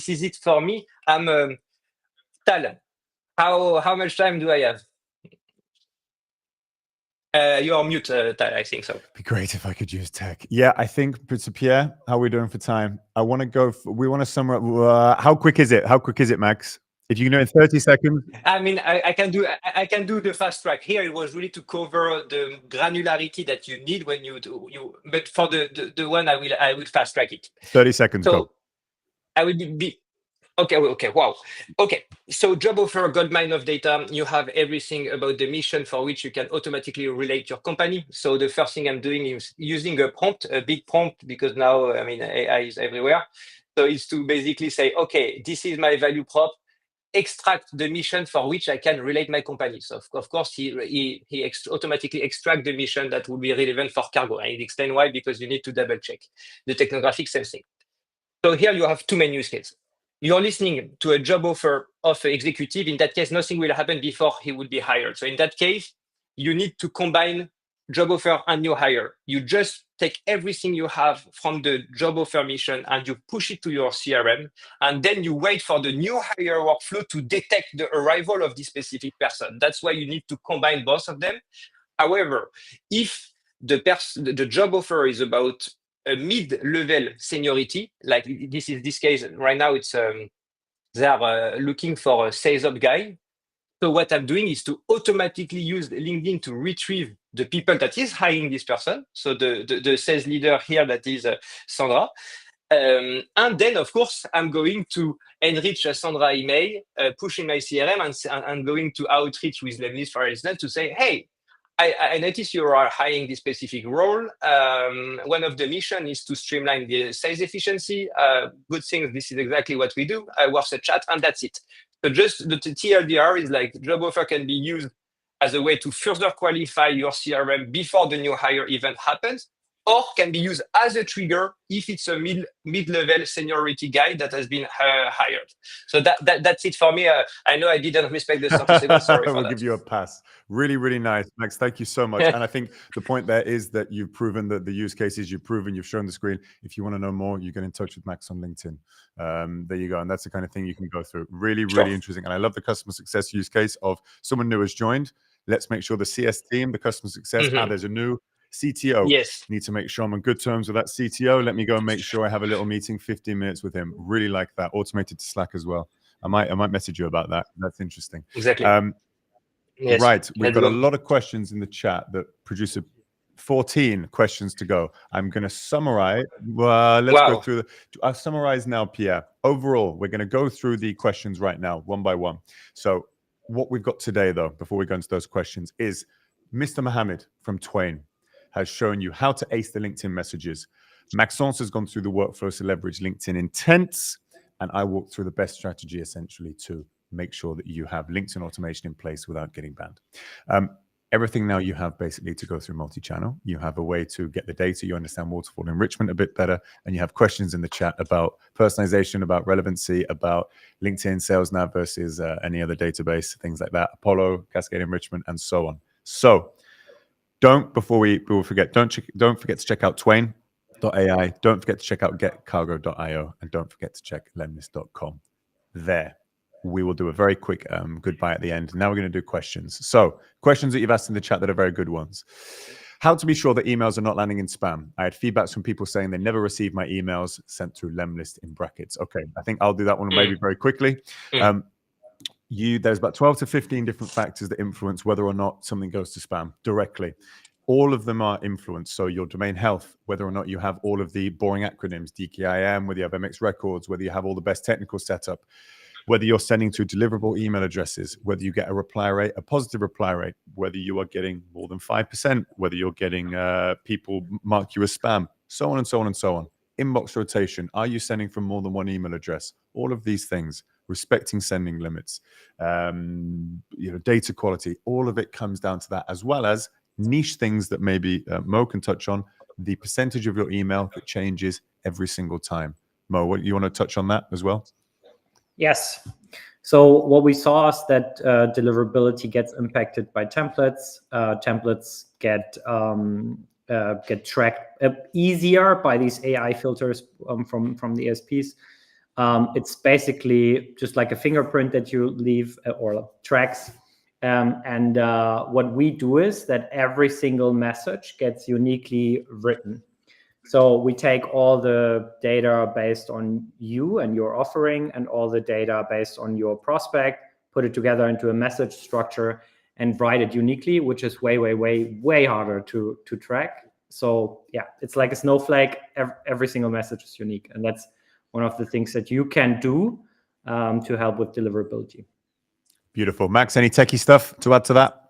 is it for me. I'm Tal. How much time do I have? You're on mute, Tal, I think so. Be great if I could use tech. Yeah, I think to Pierre, how are we doing for time? I want to go. We want to summarize. How quick is it? How quick is it, Max? If you can do it in 30 seconds. I mean, I can do the fast track. Here it was really to cover the granularity that you need when you do. But for the one, I will fast track it. 30 seconds. So go. I will be. Okay, wow. Okay, so job offer, gold mine of data. You have everything about the mission for which you can automatically relate your company. So the first thing I'm doing is using a prompt, a big prompt, because now, I mean, AI is everywhere. So it's to basically say, okay, this is my value prop, extract the mission for which I can relate my company. So of course, he automatically extract the mission that will be relevant for cargo. And explain why, because you need to double check. The technographic, same thing. So here you have two main use cases. You're listening to a job offer of an executive. In that case, nothing will happen before he will be hired. So in that case, you need to combine job offer and new hire. You just take everything you have from the job offer mission and you push it to your CRM. And then you wait for the new hire workflow to detect the arrival of this specific person. That's why you need to combine both of them. However, if the job offer is about a mid-level seniority, like this case right now, it's they are looking for a sales up guy. So what I'm doing is to automatically use LinkedIn to retrieve the people that is hiring this person. So the sales leader here, that is Sandra. And then, of course, I'm going to enrich a Sandra email, push in my CRM, and I'm going to outreach with Lemlist, for instance, to say, hey, I noticed you are hiring this specific role. One of the mission is to streamline the sales efficiency. Good thing, this is exactly what we do. I work a chat, and that's it. So just the TLDR is like job offer can be used as a way to further qualify your CRM before the new hire event happens, or can be used as a trigger if it's a mid-level seniority guy that has been hired. So that's it for me. I know I didn't respect the 30 seconds. Sorry for that. We'll give you a pass. Really, really nice, Max. Thank you so much. And I think the point there is that you've proven that the use cases you've proven, you've shown the screen. If you want to know more, you get in touch with Max on LinkedIn. There you go. And that's the kind of thing you can go through. Really, really interesting. And I love the customer success use case of someone new has joined. Let's make sure the CS team, the customer success, there's a new CTO. Yes. Need to make sure I'm on good terms with that CTO. Let me go and make sure I have a little meeting, 15 minutes with him. Really like that. Automated to Slack as well. I might message you about that. That's interesting. Exactly. Yes. Right. We've got a lot of questions in the chat that produce 14 questions to go. I'm going to summarize. Let's go through I'll summarize now, Pierre. Overall, we're going to go through the questions right now, one by one. So what we've got today, though, before we go into those questions, is Mr. Mohammed from Twain has shown you how to ace the LinkedIn messages. Maxence has gone through the workflows to leverage LinkedIn intents, and I walked through the best strategy essentially to make sure that you have LinkedIn automation in place without getting banned. Everything now you have basically to go through multi-channel. You have a way to get the data. You understand waterfall enrichment a bit better, and you have questions in the chat about personalization, about relevancy, about LinkedIn Sales Nav versus any other database, things like that, Apollo, cascade enrichment, and so on. So before we forget, don't forget to check out Twain.ai. Don't forget to check out getcargo.io, and don't forget to check lemlist.com. There, we will do a very quick goodbye at the end. Now we're going to do questions. So questions that you've asked in the chat that are very good ones. How to be sure that emails are not landing in spam. I had feedbacks from people saying they never received my emails sent through Lemlist in brackets. Okay, I think I'll do that one maybe very quickly. There's about 12 to 15 different factors that influence whether or not something goes to spam directly. All of them are influenced. So your domain health, whether or not you have all of the boring acronyms, DKIM, whether you have MX records, whether you have all the best technical setup, whether you're sending to deliverable email addresses, whether you get a reply rate, a positive reply rate, whether you are getting more than 5%, whether you're getting people mark you as spam, so on and so on and so on. Inbox rotation. Are you sending from more than one email address? All of these things, respecting sending limits, data quality, all of it comes down to that, as well as niche things that maybe Mo can touch on, the percentage of your email that changes every single time. Mo, what you want to touch on that as well? Yes. So what we saw is that deliverability gets impacted by templates. Templates get tracked easier by these AI filters from the ASPs. It's basically just like a fingerprint that you leave or tracks. What we do is that every single message gets uniquely written. So we take all the data based on you and your offering and all the data based on your prospect, put it together into a message structure and write it uniquely, which is way, way, way, way harder to track. So yeah, it's like a snowflake. Every single message is unique. And that's one of the things that you can do to help with deliverability. Beautiful. Max, any techie stuff to add to that?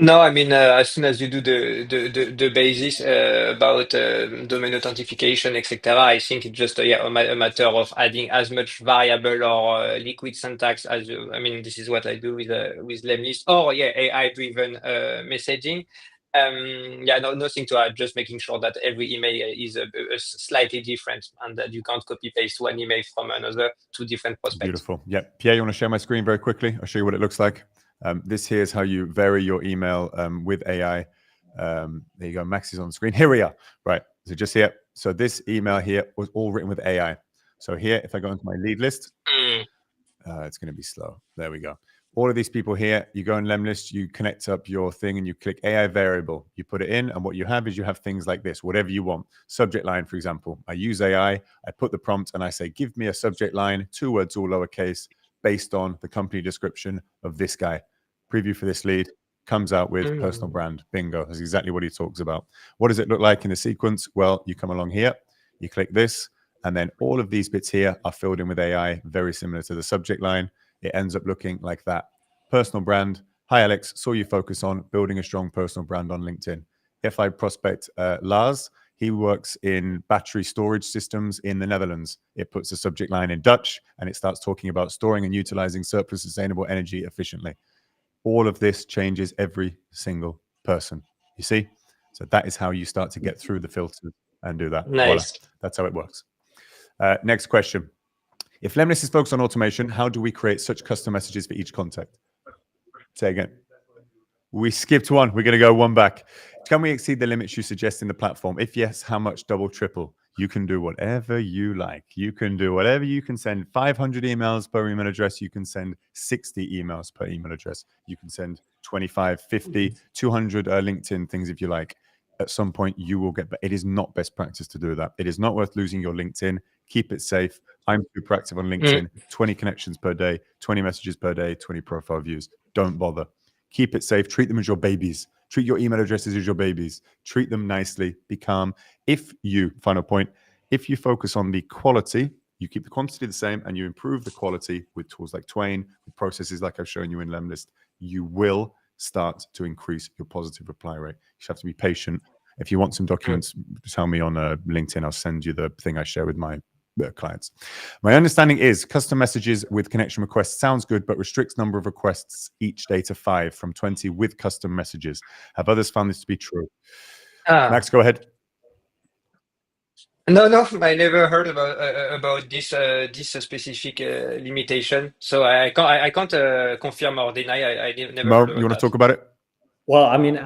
No, I mean, as soon as you do the basis about domain authentication, etc., I think it's just a matter of adding as much variable or liquid syntax as you. I mean, this is what I do with Lemlist or AI-driven messaging. Nothing to add. Just making sure that every email is a slightly different, and that you can't copy paste one email from another to different prospects. Beautiful. Yeah, Pierre, you want to share my screen very quickly? I'll show you what it looks like. This here is how you vary your email with AI. There you go. Max is on the screen. Here we are. Right. So just here. So this email here was all written with AI. So here, if I go into my lead list, it's going to be slow. There we go. All of these people here, you go in Lemlist, you connect up your thing and you click AI variable. You put it in, and what you have is you have things like this, whatever you want. Subject line, for example. I use AI. I put the prompt and I say, give me a subject line, 2 words, all lowercase, based on the company description of this guy. Preview for this lead comes out with personal brand. Bingo. That's exactly what he talks about. What does it look like in the sequence? Well, you come along here, you click this, and then all of these bits here are filled in with AI, very similar to the subject line. It ends up looking like that. Personal brand. Hi, Alex. Saw you focus on building a strong personal brand on LinkedIn. If I prospect Lars, he works in battery storage systems in the Netherlands. It puts a subject line in Dutch, and it starts talking about storing and utilizing surplus sustainable energy efficiently. All of this changes every single person. You see? So that is how you start to get through the filters and do that. Nice. Voila. That's how it works. Next question. If Lemlist is focused on automation, how do we create such custom messages for each contact? Say again. We skipped one. We're going to go one back. Can we exceed the limits you suggest in the platform? If yes, how much? Double, triple? You can do whatever you like. You can do whatever. You can send 500 emails per email address. You can send 60 emails per email address. You can send 25, 50, 200 LinkedIn things if you like. At some point, you will get, but it is not best practice to do that. It is not worth losing your LinkedIn. Keep it safe. I'm super active on LinkedIn. 20 connections per day, 20 messages per day, 20 profile views. Don't bother. Keep it safe. Treat them as your babies. Treat your email addresses as your babies. Treat them nicely. Be calm. Final point, if you focus on the quality, you keep the quantity the same and you improve the quality with tools like Twain, with processes like I've shown you in Lemlist, you will start to increase your positive reply rate. You just have to be patient. If you want some documents, tell me on LinkedIn. I'll send you the thing I share with my clients. My understanding is custom messages with connection requests sounds good, but restricts number of requests each day to 5 from 20 with custom messages. Have others found this to be true? Max, go ahead. No, I never heard about this specific limitation. So I can't confirm or deny. I never Mo, heard about you want that. to talk about it? Well, I mean,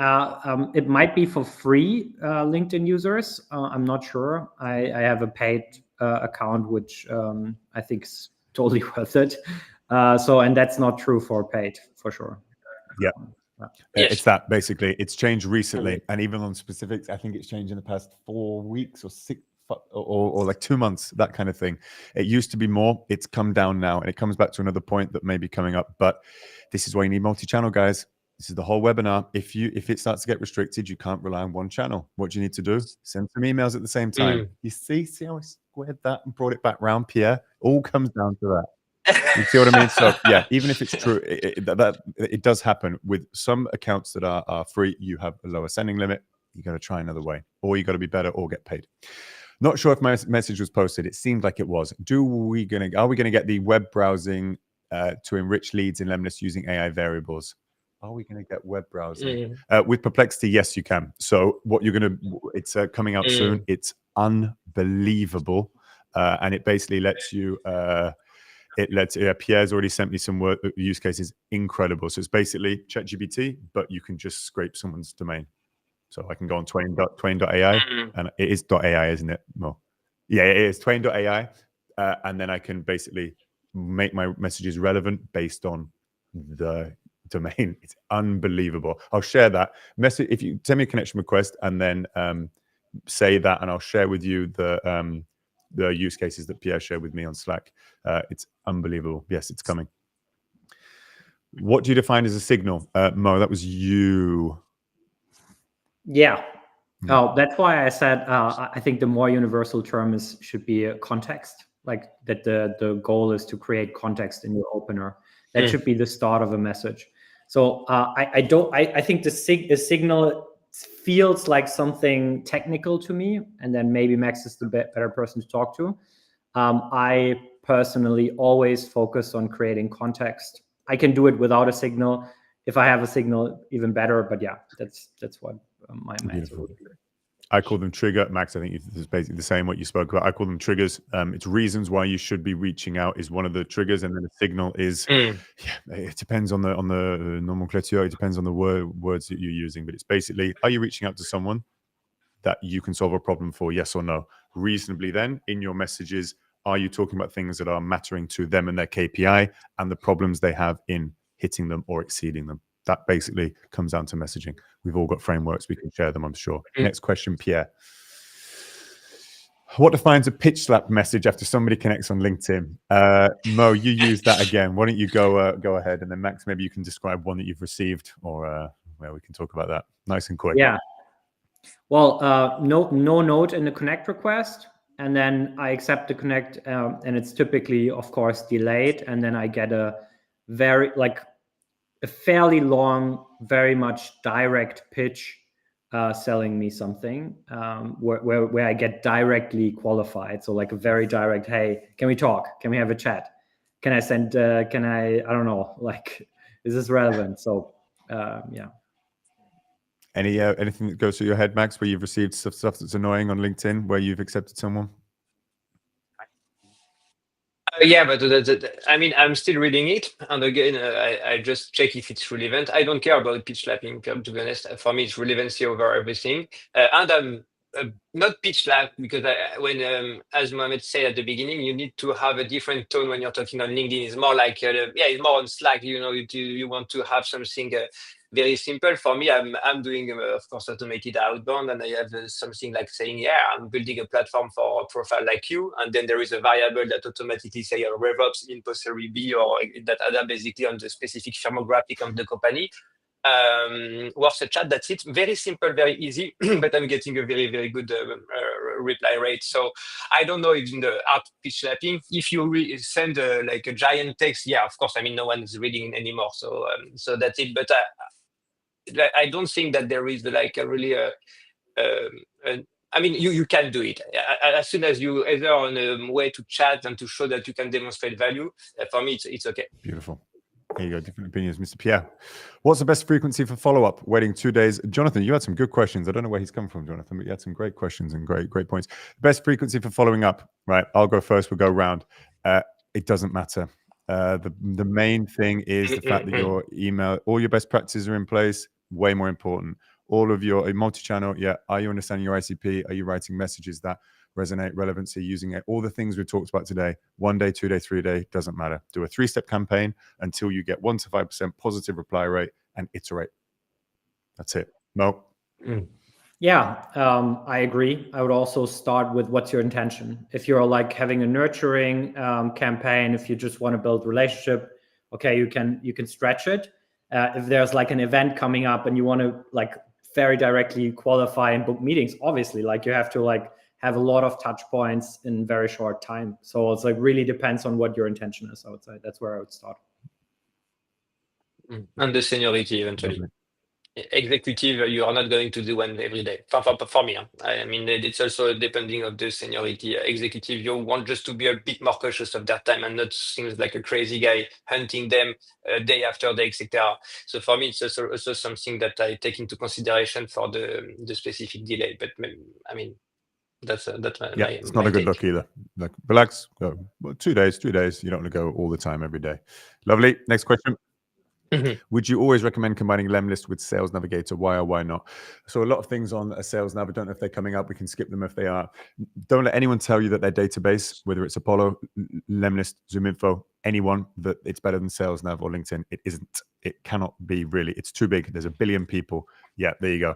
it might be for free LinkedIn users. I'm not sure. I have a paid account, which I think is totally worth it. And that's not true for paid, for sure. Yeah. Yes. It's that basically. It's changed recently, and even on specifics, I think it's changed in the past 4 weeks or 6 or like 2 months, that kind of thing. It used to be more. It's come down now, and it comes back to another point that may be coming up. But this is why you need multi-channel, guys. This is the whole webinar. If it starts to get restricted, you can't rely on one channel. What do you need to do? Send some emails at the same time. You see how I squared that and brought it back round, Pierre? All comes down to that. You see what I mean? So yeah, even if it's true, it does happen with some accounts that are free. You have a lower sending limit. You got to try another way, or you got to be better or get paid. Not sure if my message was posted. It seemed like it was. Are we gonna get the web browsing to enrich leads in Lemlist using AI variables? Are we going to get web browsing with Perplexity? Yes, you can. So what you're going to, it's coming out soon. It's unbelievable, and it basically lets you. Pierre's already sent me some use cases. Incredible. So it's basically ChatGPT, but you can just scrape someone's domain. So I can go on Twain.ai, and it is .ai, isn't it? Well, yeah, it is Twain.ai, and then I can basically make my messages relevant based on the domain. It's unbelievable. I'll share that message if you send me a connection request, and then say that, and I'll share with you the use cases that Pierre shared with me on Slack. It's unbelievable. Yes, it's coming. What do you define as a signal? Mo, that was you. Yeah. Oh, that's why I said I think the more universal term should be a context, like that the goal is to create context in your opener. That should be the start of a message. So I think the signal feels like something technical to me, and then maybe Max is the better person to talk to. I personally always focus on creating context. I can do it without a signal. If I have a signal, even better. But yeah, that's what my answer would be. I call them trigger. Max, I think it's basically the same what you spoke about. I call them triggers. It's reasons why you should be reaching out is one of the triggers, and then the signal is. Yeah, it depends on the nomenclature. It depends on the words that you're using, but it's basically, are you reaching out to someone that you can solve a problem for? Yes or no. Reasonably, then in your messages, are you talking about things that are mattering to them and their KPI and the problems they have in hitting them or exceeding them? That basically comes down to messaging. We've all got frameworks. We can share them, I'm sure. Next question, Pierre. What defines a pitch slap message after somebody connects on LinkedIn? Mo, you use that again. Why don't you go ahead, and then Max, maybe you can describe one that you've received, or where we can talk about that. Nice and quick. Yeah. Well, no note in the connect request, and then I accept the connect, and it's typically, of course, delayed, and then I get a fairly long, very much direct pitch selling me something where I get directly qualified. So like a very direct, hey, can we talk? Can we have a chat? Can I send, I don't know, like, is this relevant? So yeah. Anything that goes through your head, Max, where you've received stuff that's annoying on LinkedIn, where you've accepted someone? Yeah, but I mean, I'm still reading it, and again, I just check if it's relevant. I don't care about pitch slapping, to be honest. For me, it's relevancy over everything, and I'm not pitch slap because when, as Mohamed said at the beginning, you need to have a different tone when you're talking on LinkedIn. It's more like it's more on Slack. You know, you want to have something very simple. For me, I'm doing, of course, automated outbound, and I have something like saying, yeah, I'm building a platform for a profile like you, and then there is a variable that automatically say RevOps in post-series B, or that adapt basically on the specific firmographic of the company. Worth a chat. That's it. Very simple, very easy, but I'm getting a very, very good reply rate. So I don't know if in the art pitch slapping, if you send like a giant text, yeah, of course. I mean, no one is reading anymore. So that's it. But I don't think that there is like a really I mean, you can do it as soon as you either on a way to chat and to show that you can demonstrate value. For me, it's okay. Beautiful. There you go. Different opinions, Mr. Pierre. What's the best frequency for follow-up? Waiting 2 days. Jonathan, you had some good questions. I don't know where he's come from, Jonathan, but you had some great questions and great points. Best frequency for following up, right? I'll go first. We'll go round. It doesn't matter. The main thing is the fact that your email, all your best practices are in place. Way more important. All of your multi-channel, yeah. Are you understanding your ICP? Are you writing messages that resonate, relevancy, using it? All the things we talked about today. 1 day, 2 day, 3 day, doesn't matter. Do a 3-step campaign until you get 1 to 5% positive reply rate and iterate. That's it. Mo. Yeah, I agree. I would also start with what's your intention. If you're like having a nurturing campaign, if you just want to build relationship, okay, you can stretch it. If there's like an event coming up and you want to like very directly qualify and book meetings, obviously, like you have to like have a lot of touch points in very short time. So it's like really depends on what your intention is. I would say that's where I would start. And the seniority eventually. Lovely. Executive, you are not going to do one every day. For me, I mean, it's also depending of the seniority. Executive, you want just to be a bit more cautious of their time and not seems like a crazy guy hunting them day after day, etc. So for me, it's also something that I take into consideration for the specific delay. But I mean, that's yeah, it's not a good look either. Like, relax, go. Well, 2 days, 2 days. You don't want to go all the time every day. Lovely. Next question. Would you always recommend combining Lemlist with Sales Navigator? Why or why not? So a lot of things on a Sales Nav. I don't know if they're coming up. We can skip them if they are. Don't let anyone tell you that their database, whether it's Apollo, Lemlist, ZoomInfo, anyone, that it's better than Sales Nav or LinkedIn. It isn't. It cannot be really. It's too big. There's 1 billion people. Yeah, there you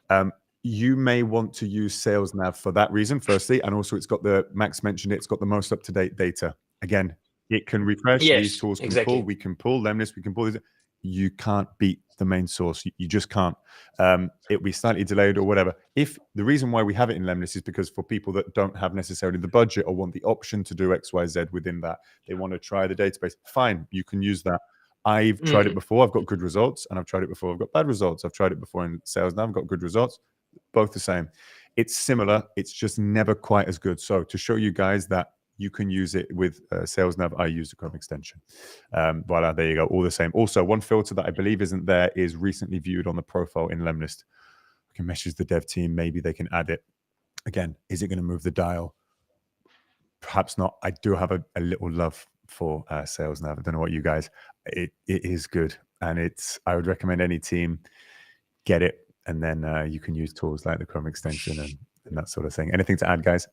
go. You may want to use Sales Nav for that reason, firstly, and also it's got Max mentioned it's got the most up-to-date data. Again, it can refresh. Yes, these tools can exactly. pull. We can pull Lemlist. We can pull these. You can't beat the main source. You just can't. It'll be slightly delayed or whatever. If the reason why we have it in Lemlist is because for people that don't have necessarily the budget or want the option to do X, Y, Z within that, they want to try the database. Fine, you can use that. I've tried it before. I've got good results, and I've tried it before. I've got bad results. I've tried it before in Sales Nav. I've got good results. Both the same. It's similar. It's just never quite as good. So to show you guys that you can use it with Sales Nav, I use the Chrome extension. Voila, there you go. All the same. Also, one filter that I believe isn't there is recently viewed on the profile in Lemlist. We can message the dev team. Maybe they can add it. Again, is it going to move the dial? Perhaps not. I do have a little love for Sales Nav. I don't know what you guys. It is good, and I would recommend any team get it, and then you can use tools like the Chrome extension and that sort of thing. Anything to add, guys?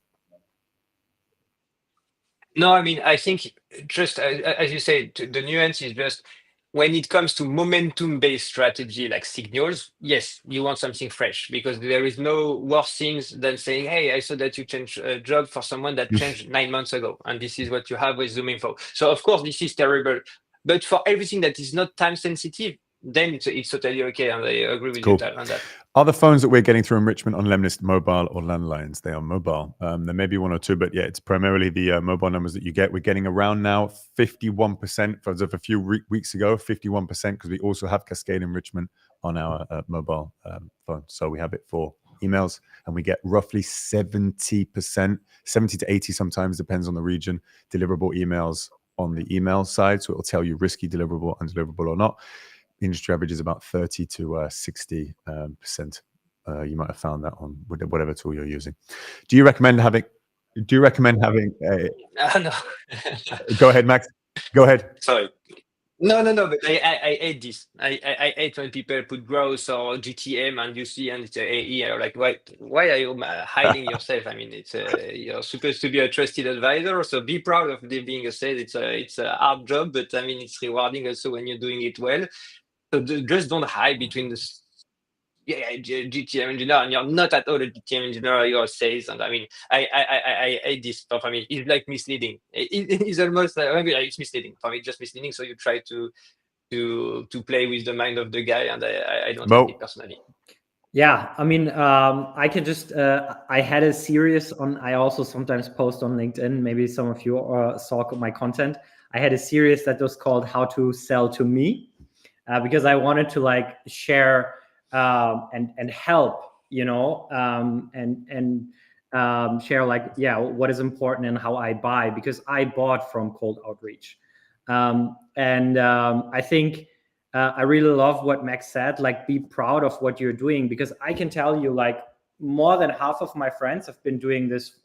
No, I mean, I think just as you say, the nuance is just when it comes to momentum-based strategy like signals, yes, you want something fresh because there is no worse things than saying, hey, I saw that you changed a job for someone that changed 9 months ago. And this is what you have with ZoomInfo. So, of course, this is terrible. But for everything that is not time sensitive, then it's totally okay. And I agree with you on that. Are the phones that we're getting through enrichment on Lemlist mobile or landlines? They are mobile. There may be one or two, but yeah, it's primarily the mobile numbers that you get. We're getting around now 51%, as of a few weeks ago, 51%, because we also have cascade enrichment on our mobile phone. So we have it for emails, and we get roughly 70%, 70 to 80 sometimes, depends on the region, deliverable emails on the email side. So it'll tell you risky, deliverable, undeliverable or not. Industry average is about 30 to 60%. You might have found that on whatever tool you're using. Do you recommend having No. Go ahead, Max. Go ahead. Sorry. No, but I hate this. I hate when people put growth or GTM and you see and it's AE. I'm like, why are you hiding yourself? I mean, it's you're supposed to be a trusted advisor, so be proud of being a sales. It's a hard job, but I mean, it's rewarding also when you're doing it well. So just don't hide between the GTM engineer and you're not at all a GTM engineer, you're a sales. And I mean, I hate this stuff. I mean, it's like misleading. It's almost like, it's misleading. For me, just misleading. So you try to play with the mind of the guy, and I don't like it personally. Yeah, I mean, I can just, I had a series on, I also sometimes post on LinkedIn, maybe some of you saw my content. I had a series that was called How to Sell to Me. Because I wanted to like share and help, and share like, what is important and how I buy, because I bought from cold outreach. I think I really love what Max said, like be proud of what you're doing, because I can tell you like more than half of my friends have been doing this,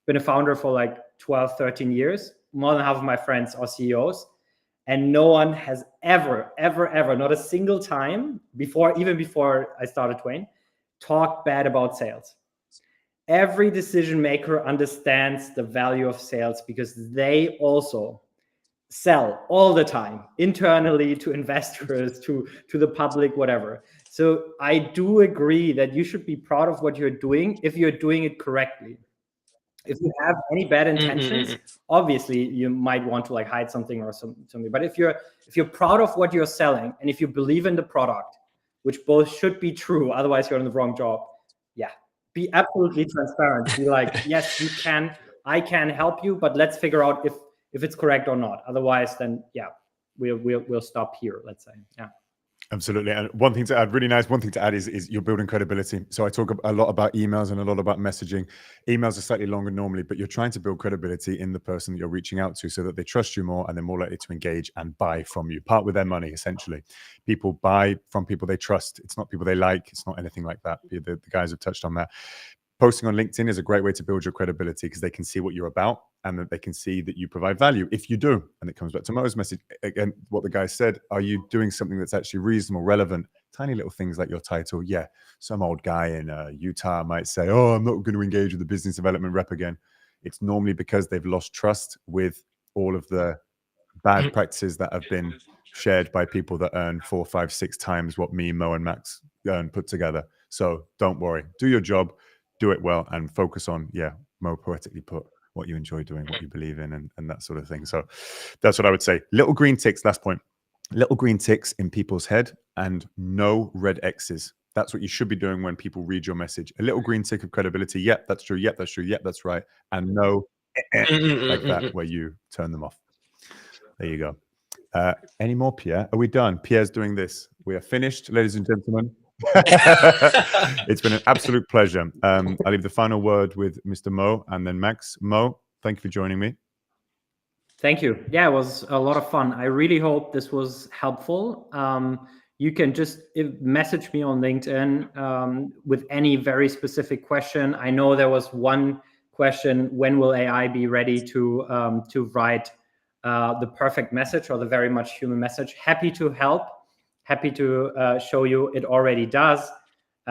been a founder for like 12, 13 years. More than half of my friends are CEOs. And no one has ever, not a single time even before I started Twain, talked bad about sales. Every decision maker understands the value of sales because they also sell all the time, internally to investors, to the public, whatever. So I do agree that you should be proud of what you're doing if you're doing it correctly. If you have any bad intentions, obviously you might want to like hide something or something. But if you're proud of what you're selling and if you believe in the product, which both should be true, otherwise you're in the wrong job. Yeah, be absolutely transparent. Be like, yes, you can. I can help you, but let's figure out if it's correct or not. Otherwise, then yeah, we'll stop here. Let's say, yeah. Absolutely. And one thing to add, really nice, one thing to add is you're building credibility. So I talk a lot about emails and a lot about messaging. Emails are slightly longer normally, but you're trying to build credibility in the person that you're reaching out to so that they trust you more and they're more likely to engage and buy from you, part with their money, essentially. People buy from people they trust. It's not people they like. It's not anything like that. The guys have touched on that. Posting on LinkedIn is a great way to build your credibility because they can see what you're about and that they can see that you provide value if you do. And it comes back to Mo's message again, what the guy said, are you doing something that's actually reasonable, relevant? Tiny little things like your title. Yeah, some old guy in Utah might say, oh, I'm not going to engage with the business development rep again. It's normally because they've lost trust with all of the bad practices that have been shared by people that earn 4, 5, 6 times what me, Mo, and Max earn put together. So don't worry, do your job. Do it well and focus on, yeah, Mo poetically put, what you enjoy doing, what you believe in, and that sort of thing. So that's what I would say. Little green ticks, last point. Little green ticks in people's head and no red X's. That's what you should be doing when people read your message. A little green tick of credibility. Yep, that's true. Yep, that's true. Yep, that's right. And no like that where you turn them off. There you go. Any more, Pierre? Are we done? Pierre's doing this. We are finished, ladies and gentlemen. It's been an absolute pleasure. I'll leave the final word with Mr. Mo and then Max. Mo, thank you for joining me. Thank you. Yeah, it was a lot of fun. I really hope this was helpful. You can just message me on LinkedIn with any very specific question. I know there was one question, when will AI be ready to write the perfect message or the very much human message? Happy to help. Happy to show you it already does.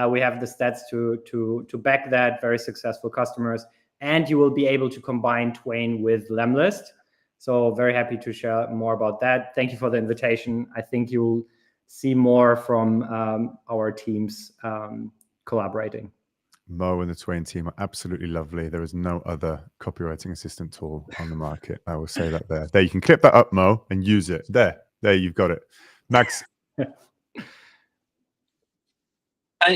We have the stats to back that, very successful customers, and you will be able to combine Twain with Lemlist. So very happy to share more about that. Thank you for the invitation. I think you'll see more from our teams collaborating. Mo and the Twain team are absolutely lovely. There is no other copywriting assistant tool on the market. I will say that there. There, you can clip that up, Mo, and use it. There, you've got it. Max.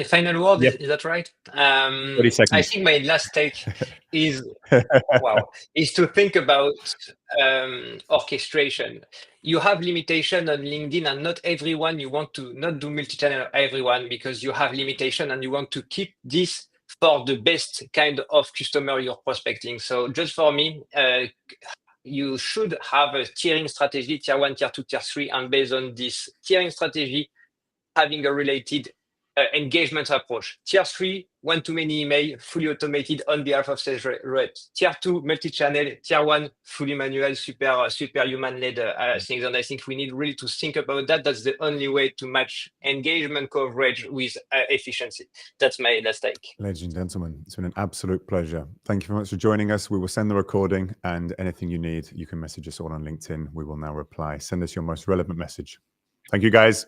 Final word, Yep. is that right? 30 seconds. I think my last take is is to think about orchestration. You have limitation on LinkedIn, and not everyone, you want to not do multi-channel everyone because you have limitation and you want to keep this for the best kind of customer you're prospecting. So just for me, you should have a tiering strategy, tier 1, tier 2, tier 3, and based on this tiering strategy, having a related engagement approach. Tier 3, one-to-many email, fully automated on behalf of sales reps. Tier 2, multi-channel. Tier 1, fully manual, super human-led things. And I think we need really to think about that. That's the only way to match engagement coverage with efficiency. That's my last take. Ladies and gentlemen, it's been an absolute pleasure. Thank you very much for joining us. We will send the recording, and anything you need, you can message us all on LinkedIn. We will now reply. Send us your most relevant message. Thank you, guys.